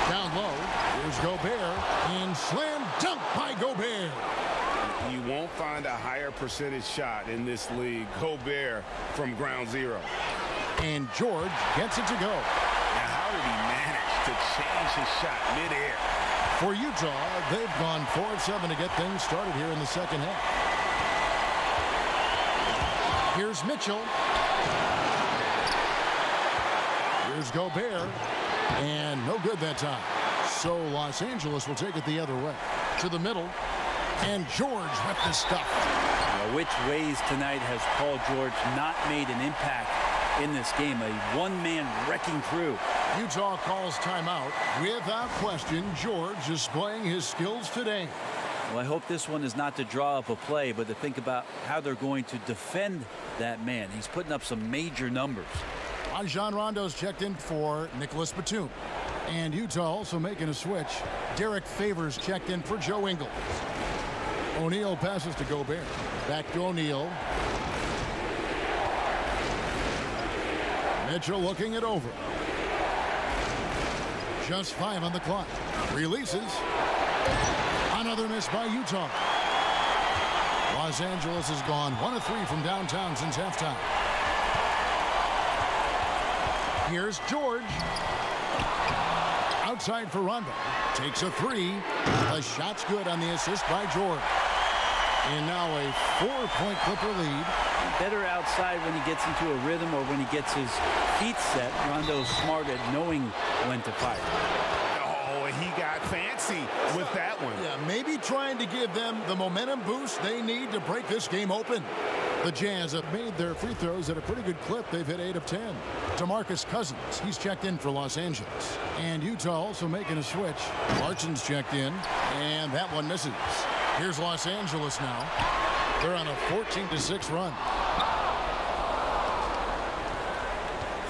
Down low, here's Gobert, and slam dunk by Gobert. You won't find a higher percentage shot in this league. Gobert from ground zero. And George gets it to go. Now, how did he manage to change his shot midair? For Utah, they've gone 4 of 7 to get things started here in the second half. Here's Mitchell. Here's Gobert. And no good that time. So Los Angeles will take it the other way. To the middle. And George with the stuff. Now, which ways tonight has Paul George not made an impact in this game? A one-man wrecking crew. Utah calls timeout. Without question, George displaying his skills today. Well, I hope this one is not to draw up a play, but to think about how they're going to defend that man. He's putting up some major numbers. Rajon Rondo's checked in for Nicholas Batum. And Utah also making a switch. Derek Favors checked in for Joe Ingles. O'Neal passes to Gobert. Back to O'Neal. Mitchell looking it over. Just 5 on the clock. Releases. Another miss by Utah. Los Angeles has gone 1 of 3 from downtown since halftime. Here's George. Outside for Rondo. Takes a 3. The shot's good on the assist by George. And now a 4-point Clipper lead. Better outside when he gets into a rhythm or when he gets his feet set. Rondo's smart at knowing when to fire. Oh, and he got fancy with that one. Yeah, maybe trying to give them the momentum boost they need to break this game open. The Jazz have made their free throws at a pretty good clip. They've hit 8 of 10. DeMarcus Cousins, he's checked in for Los Angeles. And Utah also making a switch. Larson's checked in, and that one misses. Here's Los Angeles now. They're on a 14-6 run.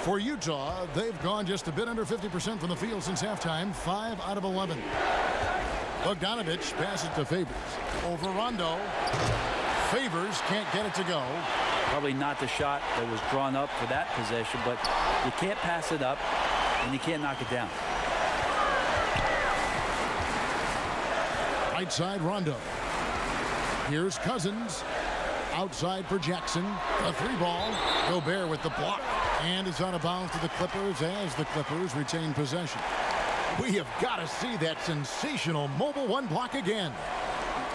For Utah, they've gone just a bit under 50% from the field since halftime, 5 out of 11. Bogdanovich passes to Favors. Over Rondo. Favors can't get it to go. Probably not the shot that was drawn up for that possession, but you can't pass it up and you can't knock it down. Right side Rondo. Here's Cousins. Outside for Jackson. A 3-ball. Gobert with the block. And it's out of bounds to the Clippers as the Clippers retain possession. We have got to see that sensational mobile 1 block again.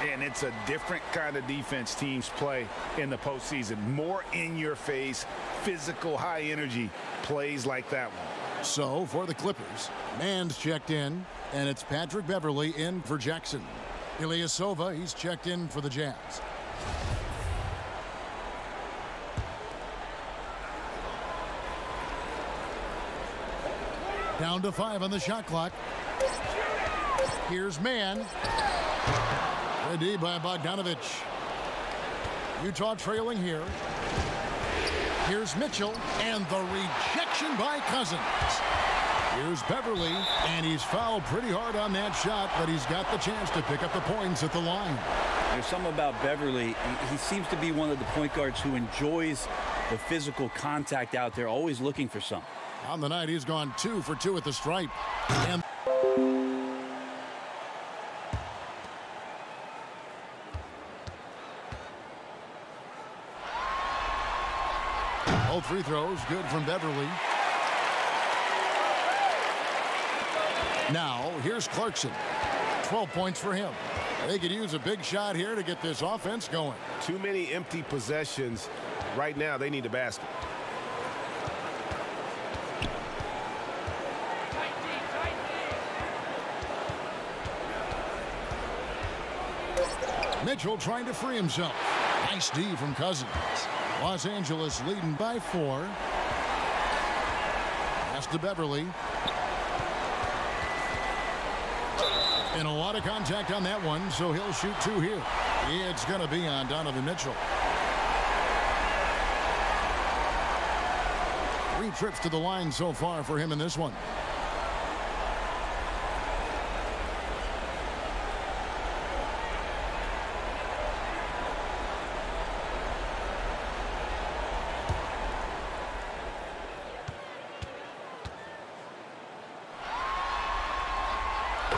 And it's a different kind of defense teams play in the postseason. More in-your-face, physical, high-energy plays like that one. So for the Clippers, Mann's checked in, and it's Patrick Beverley in for Jackson. Ilyasova, he's checked in for the Jazz. Down to 5 on the shot clock. Here's Mann. Ready by Bogdanovich. Utah trailing here. Here's Mitchell, and the rejection by Cousins. Here's Beverley, and he's fouled pretty hard on that shot, but he's got the chance to pick up the points at the line. There's something about Beverley. He seems to be one of the point guards who enjoys the physical contact out there, always looking for something. On the night, he's gone 2 for 2 at the stripe. And both free throws good from Beverley. Now, here's Clarkson. 12 points for him. They could use a big shot here to get this offense going. Too many empty possessions. Right now, they need a basket. Mitchell trying to free himself. Nice D from Cousins. Los Angeles leading by 4. Pass to Beverley. And a lot of contact on that one, so he'll shoot 2 here. It's going to be on Donovan Mitchell. 3 trips to the line so far for him in this one.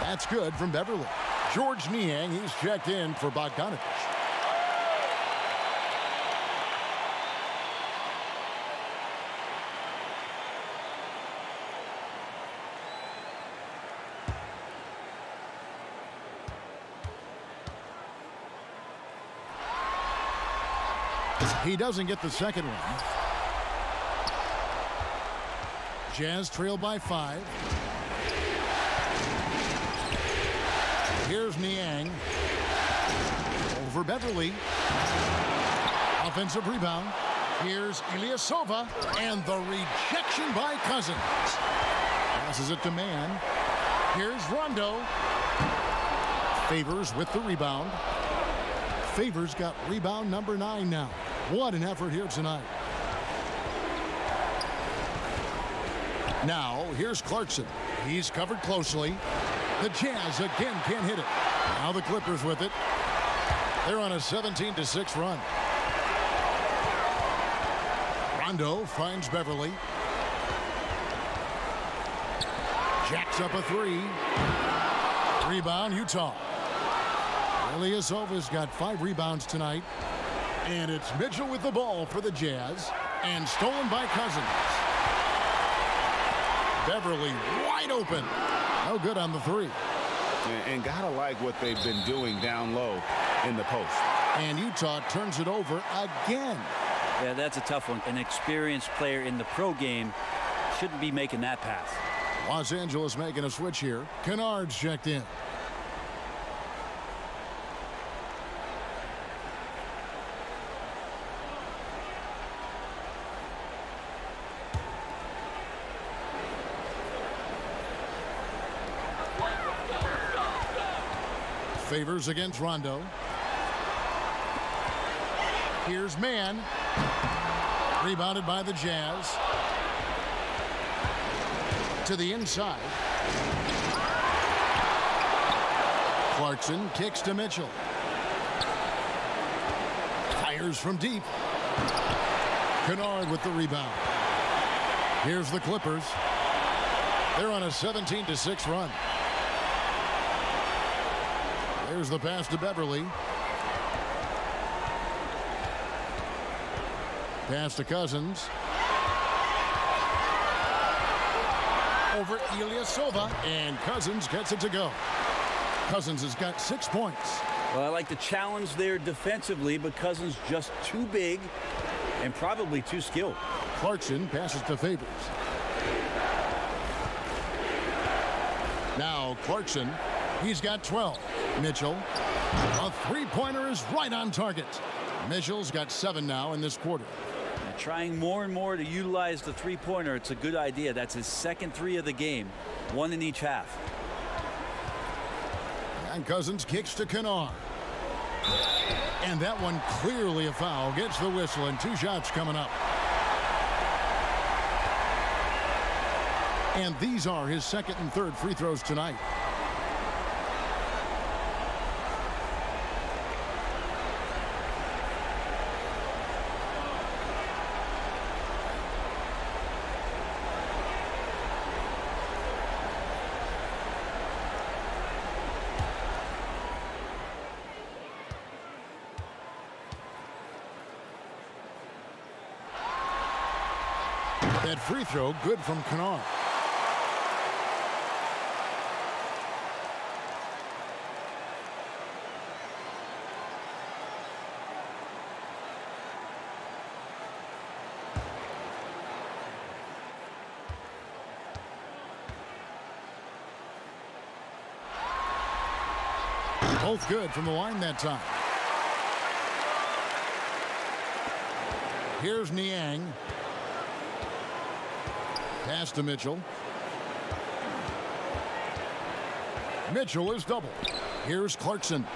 That's good from Beverley. George Niang, he's checked in for Bogdanovich. He doesn't get the second one. Jazz trail by 5. Here's Niang. Over Beverley. Offensive rebound. Here's Ilyasova. And the rejection by Cousins. Passes it to Mann. Here's Rondo. Favors with the rebound. Favors got rebound number 9 now. What an effort here tonight. Now, here's Clarkson. He's covered closely. The Jazz again can't hit it. Now the Clippers with it. They're on a 17-6 run. Rondo finds Beverly. Jacks up a three. Rebound, Utah. Ilyasova's got 5 rebounds tonight. And it's Mitchell with the ball for the Jazz. And stolen by Cousins. Beverly wide open. No good on the three. And gotta like what they've been doing down low in the post. And Utah turns it over again. Yeah, that's a tough one. An experienced player in the pro game shouldn't be making that pass. Los Angeles making a switch here. Kennard's checked in. Favors against Rondo. Here's Mann. Rebounded by the Jazz. To the inside. Clarkson kicks to Mitchell. Fires from deep. Kennard with the rebound. Here's the Clippers. They're on a 17-6 run. There's the pass to Beverly. Pass to Cousins. Over Ilyasova, and Cousins gets it to go. Cousins has got 6 points. Well, I like the challenge there defensively, but Cousins just too big and probably too skilled. Clarkson passes to Favors. Now Clarkson, he's got 12. Mitchell, a three-pointer is right on target. Mitchell's got 7 now in this quarter. Trying more and more to utilize the three-pointer. It's a good idea. That's his second 3 of the game, 1 in each half. And Cousins kicks to Kennard. And that one clearly a foul. Gets the whistle, and 2 shots coming up. And these are his second and third free throws tonight. That free throw good from Kennard. Both good from the line that time. Here's Niang. Pass to Mitchell. Mitchell is doubled. Here's Clarkson.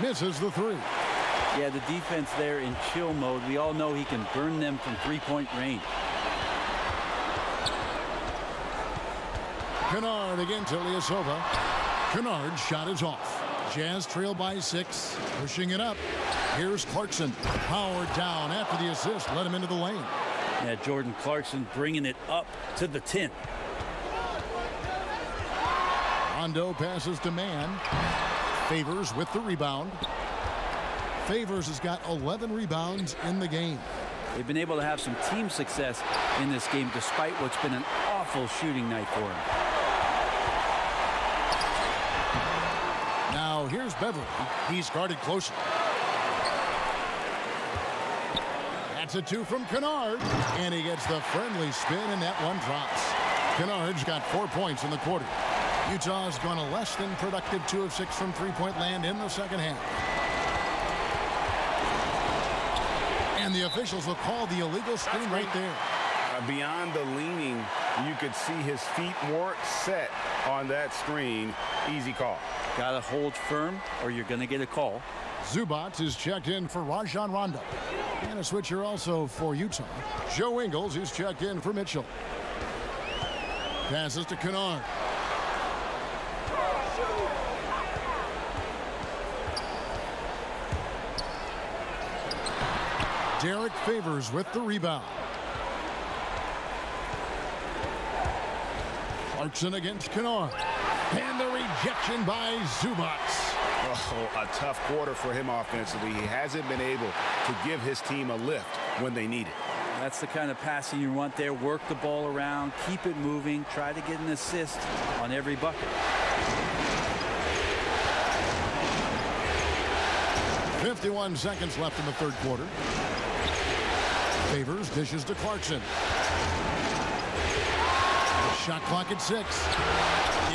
Misses the three. Yeah, the defense there in chill mode. We all know he can burn them from three-point range. Kennard again to Ilyasova. Kennard's shot is off. Jazz trail by 6. Pushing it up. Here's Clarkson. Powered down after the assist. Let him into the lane. Yeah, Jordan Clarkson bringing it up to the 10. Rondo passes to Mann. Favors with the rebound. Favors has got 11 rebounds in the game. They've been able to have some team success in this game despite what's been an awful shooting night for him. Now here's Beverly. He's guarded closer. That's a 2 from Kennard. And he gets the friendly spin, and that one drops. Kennard's got 4 points in the quarter. Utah's gone a less than productive 2 of 6 from three-point land in the second half. And the officials will call the illegal screen right there. Beyond the leaning, you could see his feet weren't set on that screen. Easy call. Got to hold firm or you're going to get a call. Zubac is checked in for Rajon Rondo. And a switcher also for Utah. Joe Ingles is checked in for Mitchell. Passes to Kennard. Derek Favors with the rebound. Clarkson against Kennard. And the rejection by Zubac. Oh, a tough quarter for him offensively. He hasn't been able to give his team a lift when they need it. That's the kind of passing you want there. Work the ball around, keep it moving, try to get an assist on every bucket. 51 seconds left in the third quarter. Favors dishes to Clarkson. Shot clock at 6.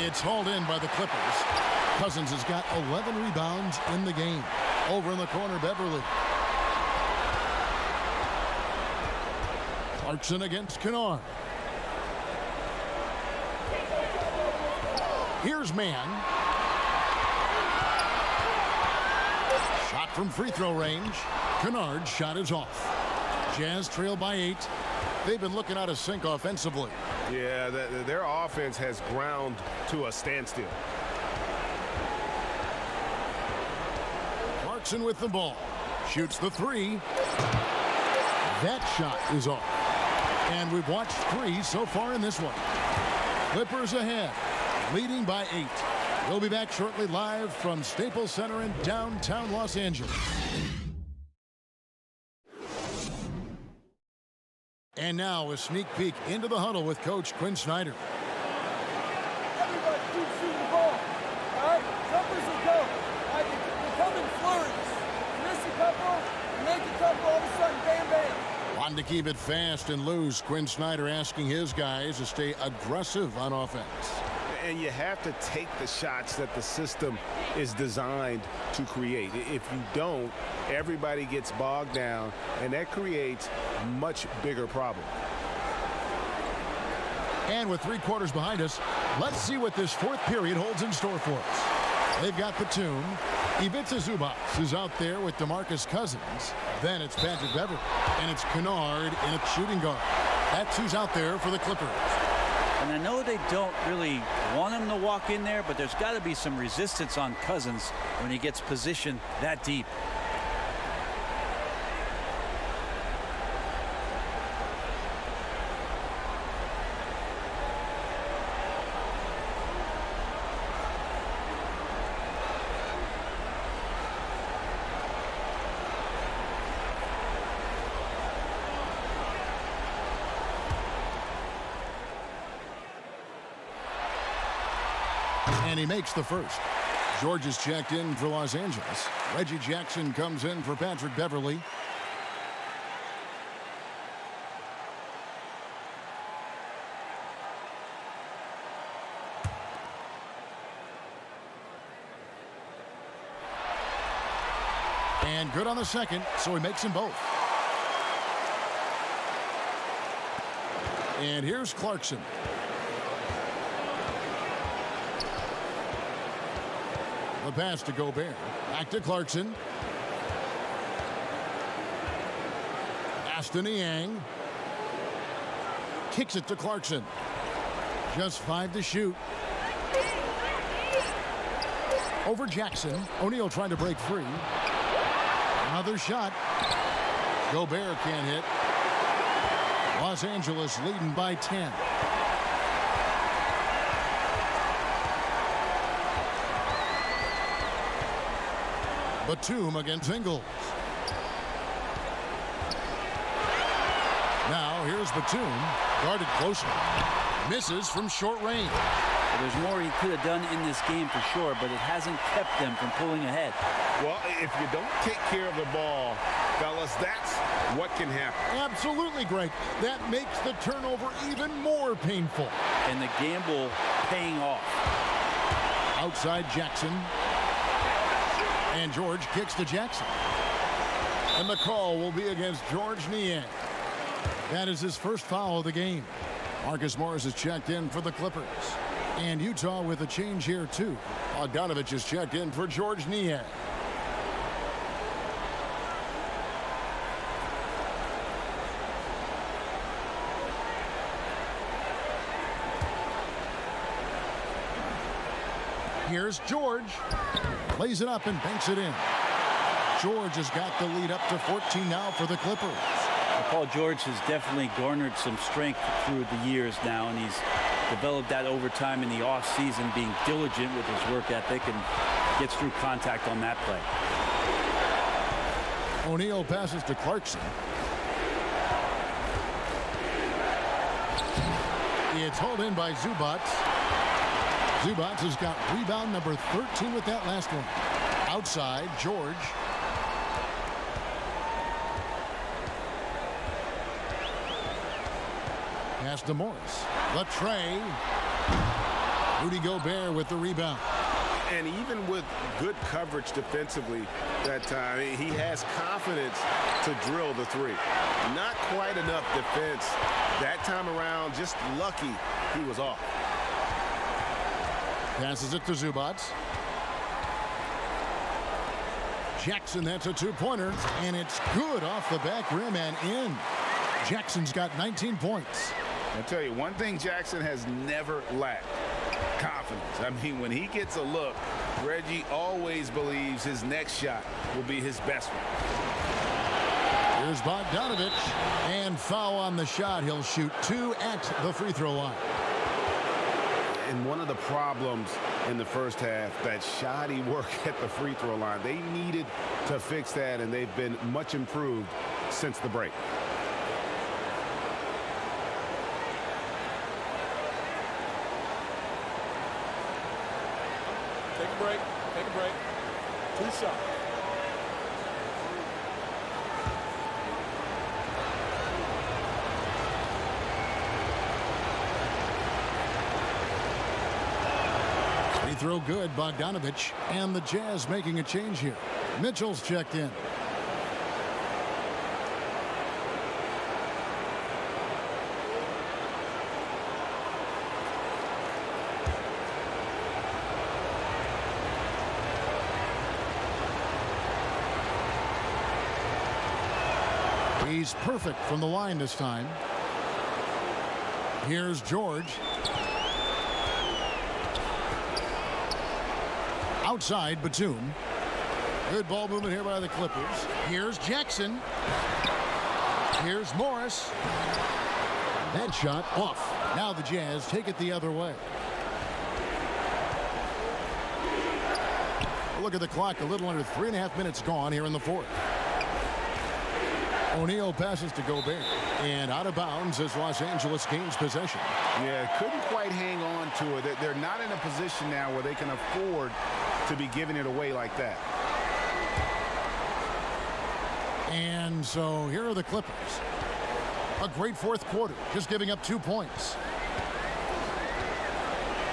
It's hauled in by the Clippers. Cousins has got 11 rebounds in the game. Over in the corner, Beverly. Clarkson against Kennard. Here's Mann. Shot from free throw range. Kennard's shot is off. Jazz trail by 8. They've been looking out of sync offensively. Yeah, their offense has ground to a standstill. Clarkson with the ball. Shoots the 3. That shot is off. And we've watched 3 so far in this one. Clippers ahead, leading by 8. We'll be back shortly live from Staples Center in downtown Los Angeles. And now a sneak peek into the huddle with Coach Quinn Snyder. Everybody keep shooting the ball. All right? Jumpers will go. All right, you come in flurries. You miss a couple, you make a couple, all of a sudden, bam, bam. Wanting to keep it fast and loose, Quinn Snyder asking his guys to stay aggressive on offense. And you have to take the shots that the system is designed to create. If you don't, everybody gets bogged down, and that creates much bigger problem. And with 3 quarters behind us, let's see what this fourth period holds in store for us. They've got Batum. Ivica Zubac is out there with DeMarcus Cousins. Then it's Patrick Beverly, and it's Kennard in a shooting guard. That's who's out there for the Clippers. And I know they don't really want him to walk in there, but there's got to be some resistance on Cousins when he gets positioned that deep. And he makes the first. George is checked in for Los Angeles. Reggie Jackson comes in for Patrick Beverly. And good on the second, so he makes them both. And here's Clarkson. The pass to Gobert. Back to Clarkson. Aston Yang. Kicks it to Clarkson. Just 5 to shoot. Over Jackson. O'Neal trying to break free. Another shot. Gobert can't hit. Los Angeles leading by 10. Batum against Ingles. Now here's Batum, guarded closer. Misses from short range. Well, there's more he could have done in this game for sure, but it hasn't kept them from pulling ahead. Well, if you don't take care of the ball, fellas, that's what can happen. Absolutely, Greg. That makes the turnover even more painful. And the gamble paying off. Outside Jackson. And George kicks to Jackson. And the call will be against George Niang. That is his first foul of the game. Marcus Morris is checked in for the Clippers. And Utah with a change here, too. Bogdanovich is checked in for George Niang. Here's George. Lays it up and banks it in. George has got the lead up to 14 now for the Clippers. Paul George has definitely garnered some strength through the years now, and he's developed that over time in the offseason, being diligent with his work ethic and gets through contact on that play. O'Neal passes to Clarkson. It's hauled in by Zubac. Zubac has got rebound number 13 with that last one. Outside, George. Pass to Morris. The tray. Rudy Gobert with the rebound. And even with good coverage defensively that time, he has confidence to drill the three. Not quite enough defense that time around. Just lucky he was off. Passes it to Zubac. Jackson, that's a two-pointer, and it's good off the back rim and in. Jackson's got 19 points. I'll tell you, one thing Jackson has never lacked: confidence. I mean, when he gets a look, Reggie always believes his next shot will be his best one. Here's Bogdanovich, and foul on the shot. He'll shoot 2 at the free throw line. And one of the problems in the first half, that shoddy work at the free throw line. They needed to fix that, and they've been much improved since the break. Take a break. Take a break. 2 shots. Free throw good, Bogdanovich, and the Jazz making a change here. Mitchell's checked in. He's perfect from the line this time. Here's George. Outside, Batum. Good ball movement here by the Clippers. Here's Jackson. Here's Morris. That shot off. Now the Jazz take it the other way. Look at the clock. A little under 3.5 minutes gone here in the fourth. O'Neal passes to Gobert, and out of bounds as Los Angeles gains possession. Yeah, couldn't quite hang on to it. They're not in a position now where they can afford to be giving it away like that. And so here are the Clippers. A great fourth quarter, just giving up 2 points.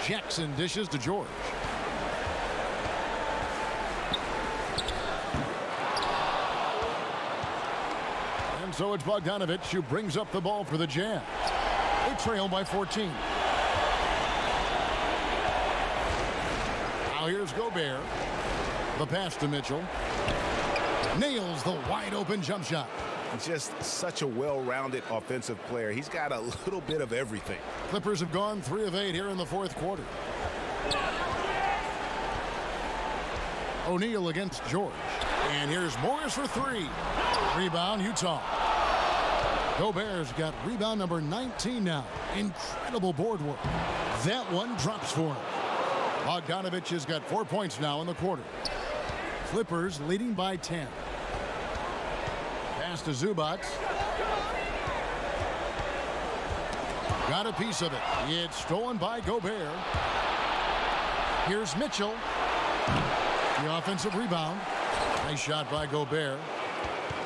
Jackson dishes to George. So it's Bogdanovich who brings up the ball for the Jazz. They trail by 14. Now here's Gobert. The pass to Mitchell. Nails the wide open jump shot. Just such a well-rounded offensive player. He's got a little bit of everything. Clippers have gone 3 of 8 here in the fourth quarter. O'Neal against George. And here's Morris for 3. Rebound, Utah. Gobert's got rebound number 19 now. Incredible board work. That one drops for him. Bogdanovich has got 4 points now in the quarter. Clippers leading by 10. Pass to Zubac. Got a piece of it. It's stolen by Gobert. Here's Mitchell. The offensive rebound. Nice shot by Gobert.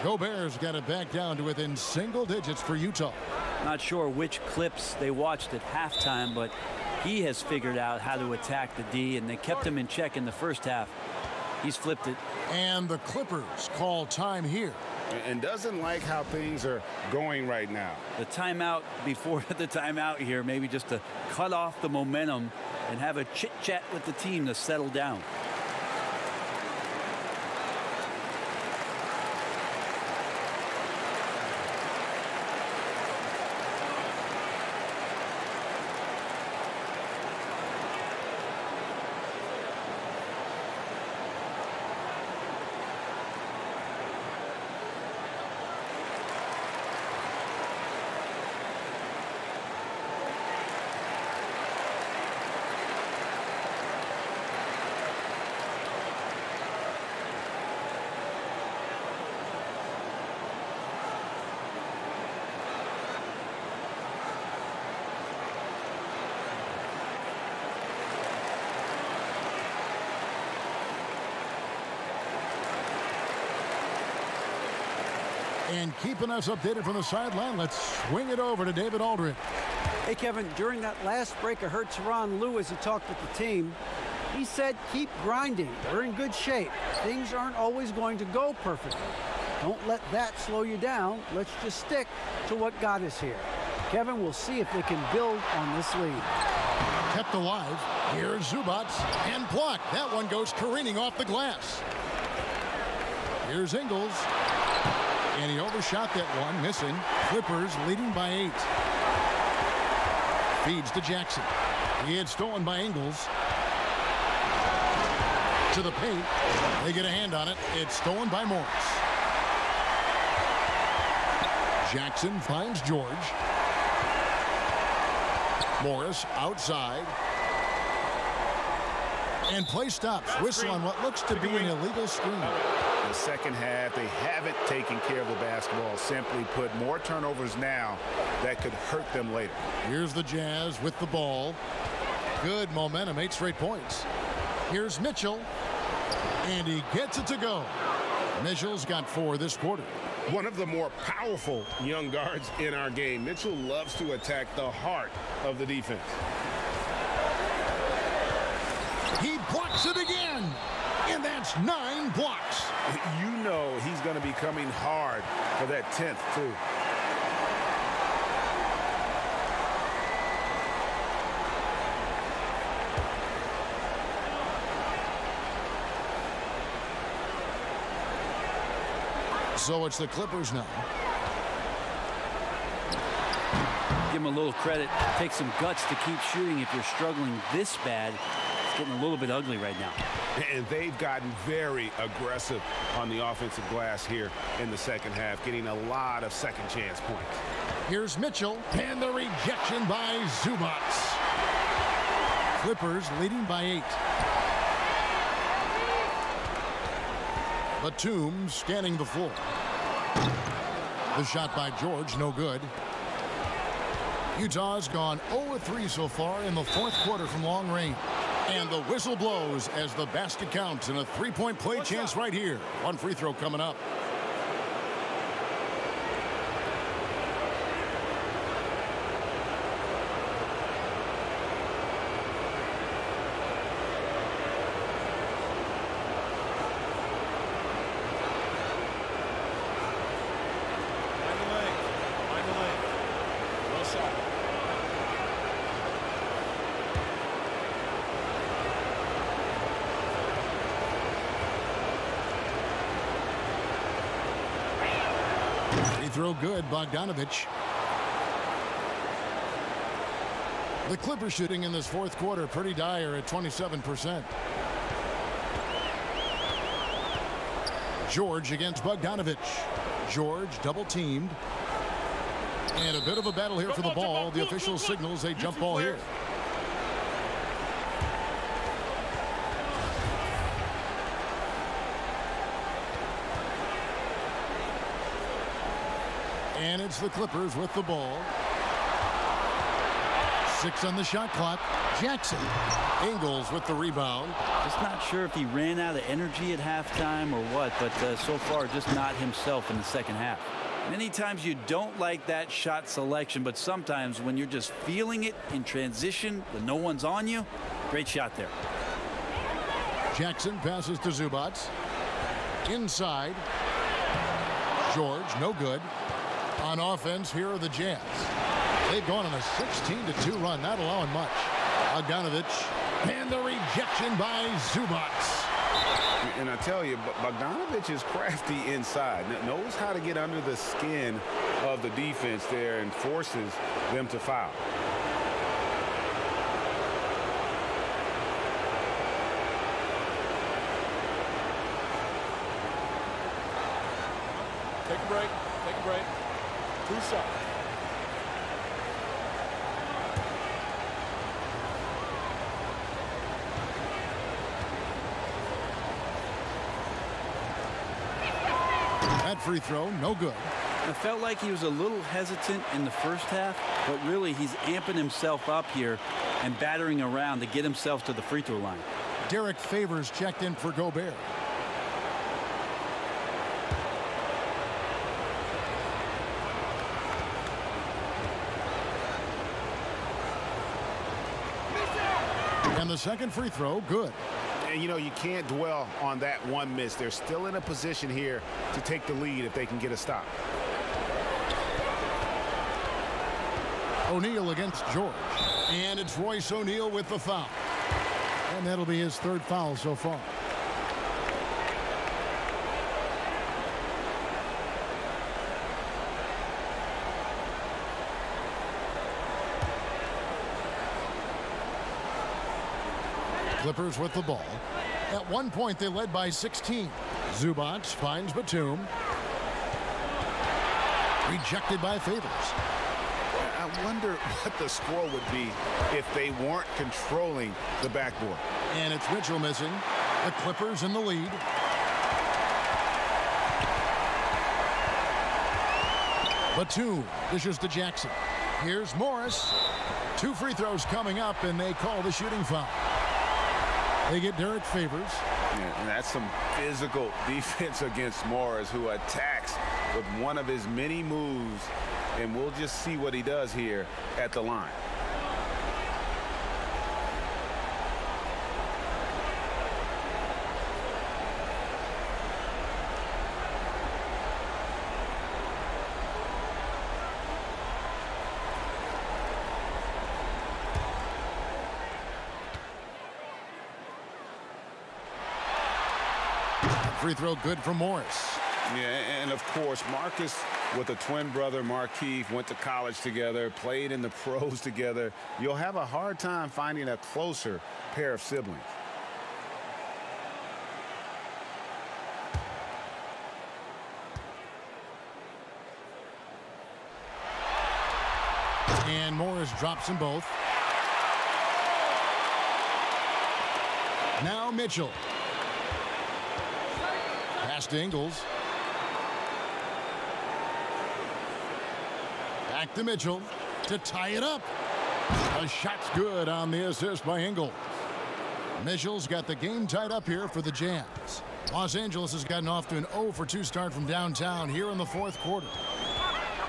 Gobert's got it back down to within single digits for Utah. Not sure which clips they watched at halftime, but he has figured out how to attack the D, and they kept him in check in the first half. He's flipped it. And the Clippers call time here. And doesn't like how things are going right now. The timeout before the timeout here, maybe just to cut off the momentum and have a chit-chat with the team to settle down. And keeping us updated from the sideline, let's swing it over to David Aldridge. Hey, Kevin, during that last break, I heard Teron Lewis, he talked with the team. He said, keep grinding. We're in good shape. Things aren't always going to go perfectly. Don't let that slow you down. Let's just stick to what got us here. Kevin, we'll see if they can build on this lead. Kept alive. Here's Zubats and blocked. That one goes careening off the glass. Here's Ingles. And he overshot that one, missing. Clippers leading by 8. Feeds to Jackson. He had stolen by Ingles. To the paint. They get a hand on it. It's stolen by Morris. Jackson finds George. Morris outside. And play stops. Whistle on what looks to be an illegal screen. The second half, they haven't taken care of the basketball. Simply put, more turnovers now that could hurt them later. Here's the Jazz with the ball. Good momentum, 8 straight points. Here's Mitchell. And he gets it to go. Mitchell's got 4 this quarter. One of the more powerful young guards in our game. Mitchell loves to attack the heart of the defense. He blocks it again. And that's 9 blocks. You know he's going to be coming hard for that 10th, too. So it's the Clippers now. Give him a little credit. Take some guts to keep shooting if you're struggling this bad. It's getting a little bit ugly right now. And they've gotten very aggressive on the offensive glass here in the second half, getting a lot of second chance points. Here's Mitchell, and the rejection by Zubats. Clippers leading by 8. Batum scanning the floor. The shot by George, no good. Utah's gone 0-3 so far in the 4th quarter from long range. And the whistle blows as the basket counts and a 3-point play chance right here. One free throw coming up. Throw good, Bogdanovich. The Clippers shooting in this 4th quarter pretty dire at 27%. George against Bogdanovich. George double teamed. And a bit of a battle here for the ball. The official signals a jump ball here. And it's the Clippers with the ball. 6 on the shot clock. Jackson. Ingles with the rebound. Just not sure if he ran out of energy at halftime or what, but so far just not himself in the second half. Many times you don't like that shot selection, but sometimes when you're just feeling it in transition when no one's on you, great shot there. Jackson passes to Zubats. Inside. George, no good. On offense, here are the Jazz. They've gone on a 16-2 run, not allowing much. Bogdanovich, and the rejection by Zubats. And I tell you, Bogdanovich is crafty inside. Knows how to get under the skin of the defense there and forces them to foul. Take a break. Take a break. 2 shots. That free throw, no good. I felt like he was a little hesitant in the first half, but really he's amping himself up here and battering around to get himself to the free throw line. Derek Favors checked in for Gobert. And the second free throw, good. And, you can't dwell on that one miss. They're still in a position here to take the lead if they can get a stop. O'Neal against George. And it's Royce O'Neal with the foul. And that'll be his third foul so far. Clippers with the ball. At one point, they led by 16. Zubac finds Batum. Rejected by Favors. I wonder what the score would be if they weren't controlling the backboard. And it's Mitchell missing. The Clippers in the lead. Batum dishes to Jackson. Here's Morris. 2 free throws coming up, and they call the shooting foul. They get Derek Favors. Yeah, and that's some physical defense against Morris, who attacks with one of his many moves. And we'll just see what he does here at the line. Free throw good for Morris. Yeah, and of course, Marcus with a twin brother, Markeith, went to college together, played in the pros together. You'll have a hard time finding a closer pair of siblings. And Morris drops them both. Now Mitchell. Pass to Ingles. Back to Mitchell to tie it up. A shot's good on the assist by Ingles. Mitchell's got the game tied up here for the Jazz. Los Angeles has gotten off to an 0-for-2 start from downtown here in the fourth quarter.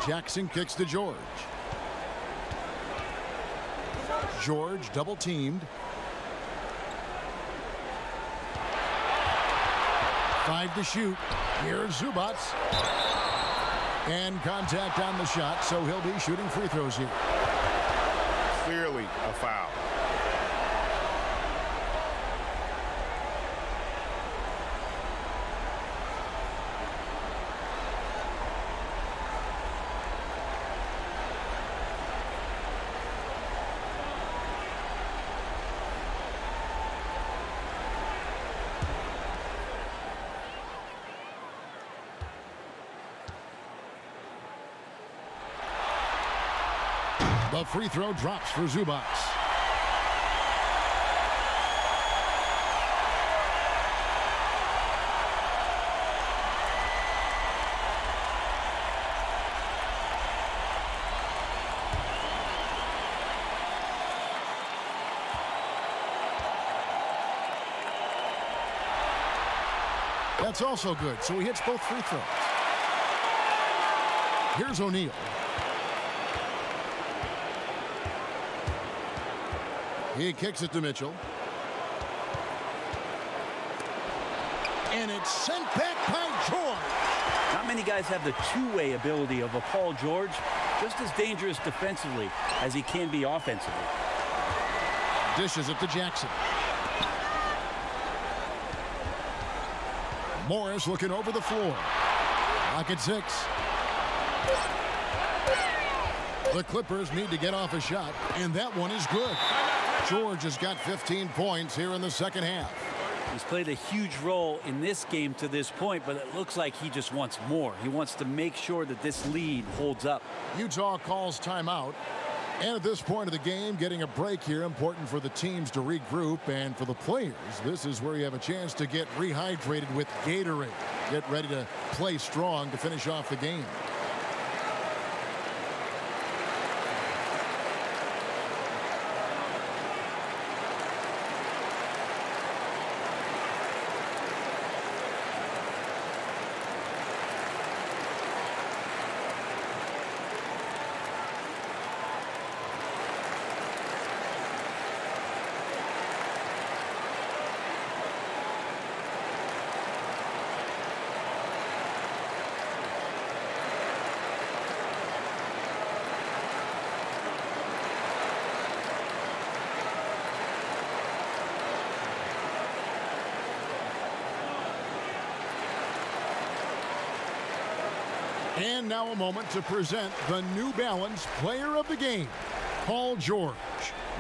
Jackson kicks to George. George double teamed. 5 to shoot. Here's Zubac. And contact on the shot, so he'll be shooting free throws here. Clearly a foul. The free throw drops for Zubac. That's also good, so he hits both free throws. Here's O'Neal. He kicks it to Mitchell. And it's sent back by George. Not many guys have the two-way ability of a Paul George. Just as dangerous defensively as he can be offensively. Dishes it to Jackson. Morris looking over the floor. Lock at 6. The Clippers need to get off a shot, and that one is good. George has got 15 points here in the second half. He's played a huge role in this game to this point, but it looks like he just wants more. He wants to make sure that this lead holds up. Utah calls timeout. And at this point of the game, getting a break here, important for the teams to regroup. And for the players, this is where you have a chance to get rehydrated with Gatorade. Get ready to play strong to finish off the game. And now a moment to present the New Balance Player of the Game, Paul George.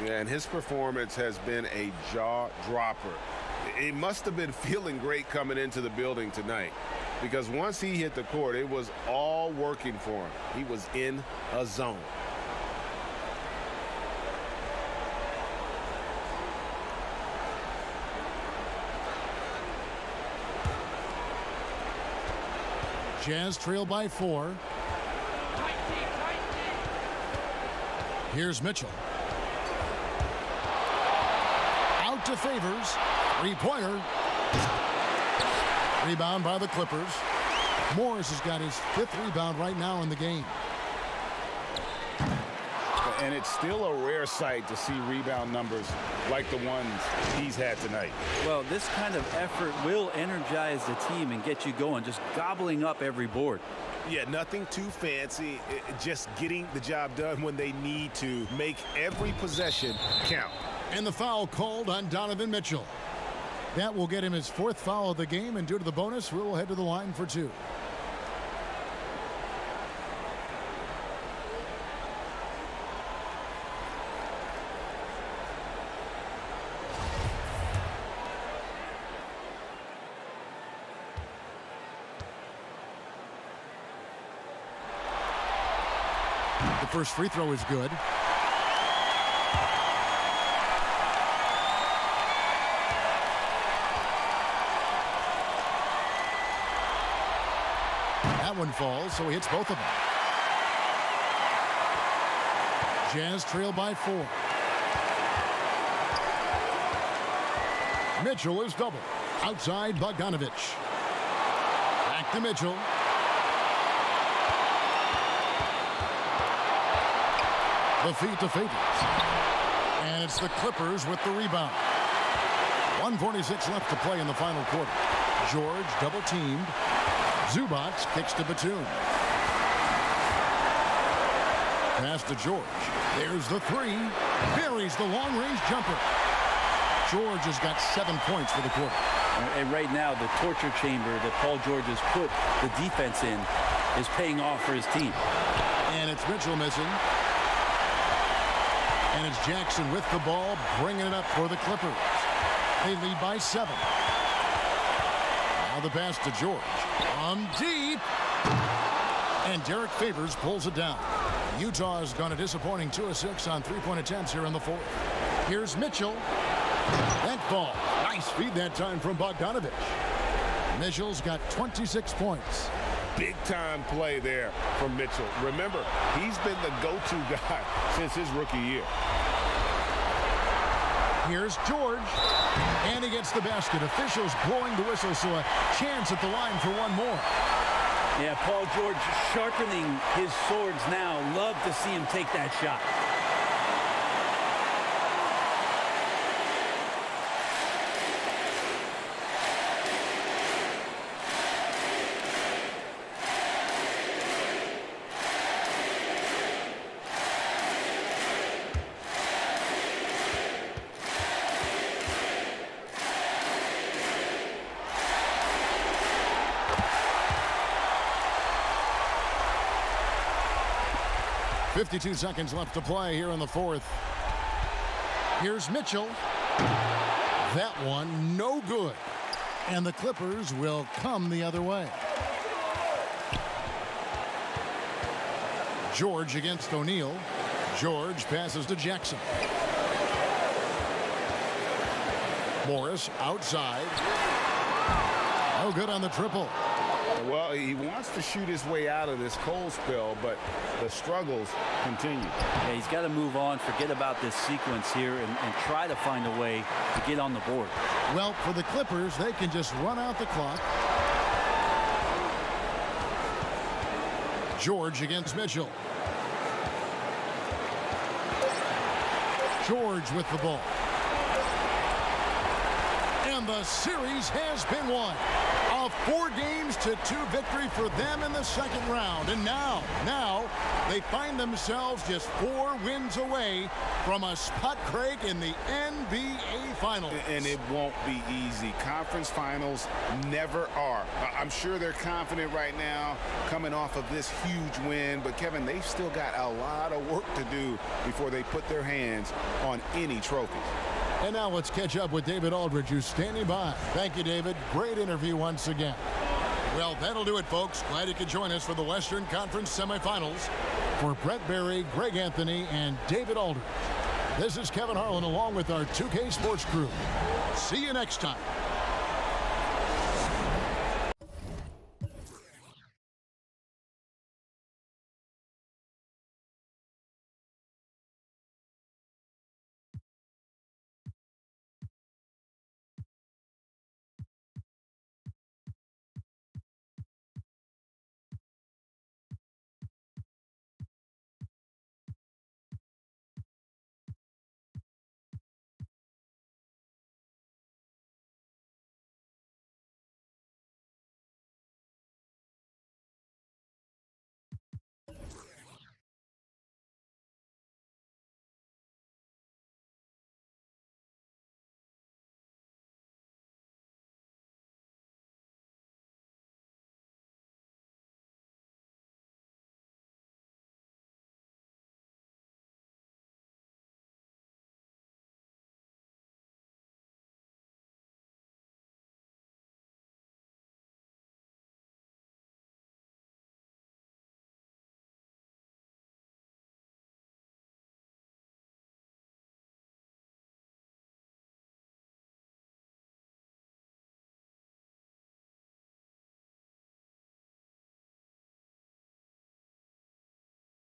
Yeah, and his performance has been a jaw-dropper. It must have been feeling great coming into the building tonight, because once he hit the court, it was all working for him. He was in a zone. Jazz trail by 4. Here's Mitchell. Out to Favors. Three-pointer. Rebound by the Clippers. Morris has got his 5th rebound right now in the game. And it's still a rare sight to see rebound numbers like the ones he's had tonight. Well, this kind of effort will energize the team and get you going, just gobbling up every board. Yeah, nothing too fancy, just getting the job done when they need to. Make every possession count. And the foul called on Donovan Mitchell. That will get him his 4th foul of the game, and due to the bonus, we'll head to the line for 2. The first free throw is good. That one falls, so he hits both of them. Jazz trail by 4. Mitchell is double. Outside Bogdanovich. Back to Mitchell. The feed to Favors. And it's the Clippers with the rebound. 1:46 left to play in the final quarter. George double teamed. Zubac kicks to Batum. Pass to George. There's the 3. Buries the long-range jumper. George has got 7 points for the quarter. And right now, the torture chamber that Paul George has put the defense in is paying off for his team. And it's Mitchell missing. And it's Jackson with the ball, bringing it up for the Clippers. They lead by 7. Now the pass to George. From deep. And Derek Favors pulls it down. Utah's gone a disappointing 2 of 6 on 3-point attempts here in the 4th. Here's Mitchell. That ball. Nice feed that time from Bogdanovich. Mitchell's got 26 points. Big-time play there from Mitchell. Remember, he's been the go-to guy since his rookie year. Here's George. And he gets the basket. Officials blowing the whistle, so a chance at the line for one more. Yeah, Paul George sharpening his swords now. Love to see him take that shot. .52 seconds left to play here in the 4th. Here's Mitchell. That one no good. And the Clippers will come the other way. George against O'Neal. George passes to Jackson. Morris outside. No good on the triple. Well, he wants to shoot his way out of this cold spell, but the struggles continue. Yeah, he's got to move on, forget about this sequence here, and try to find a way to get on the board. Well, for the Clippers, they can just run out the clock. George against Mitchell. George with the ball. And the series has been won. A 4-2 victory for them in the second round. And now they find themselves just 4 wins away from a spot, Craig, in the NBA Finals. And it won't be easy. Conference finals never are. I'm sure they're confident right now coming off of this huge win, but Kevin, they've still got a lot of work to do before they put their hands on any trophies. And now let's catch up with David Aldridge, who's standing by. Thank you, David. Great interview once again. Well, that'll do it, folks. Glad you could join us for the Western Conference semifinals. For Brett Berry, Greg Anthony, and David Aldridge, this is Kevin Harlan along with our 2K Sports crew. See you next time.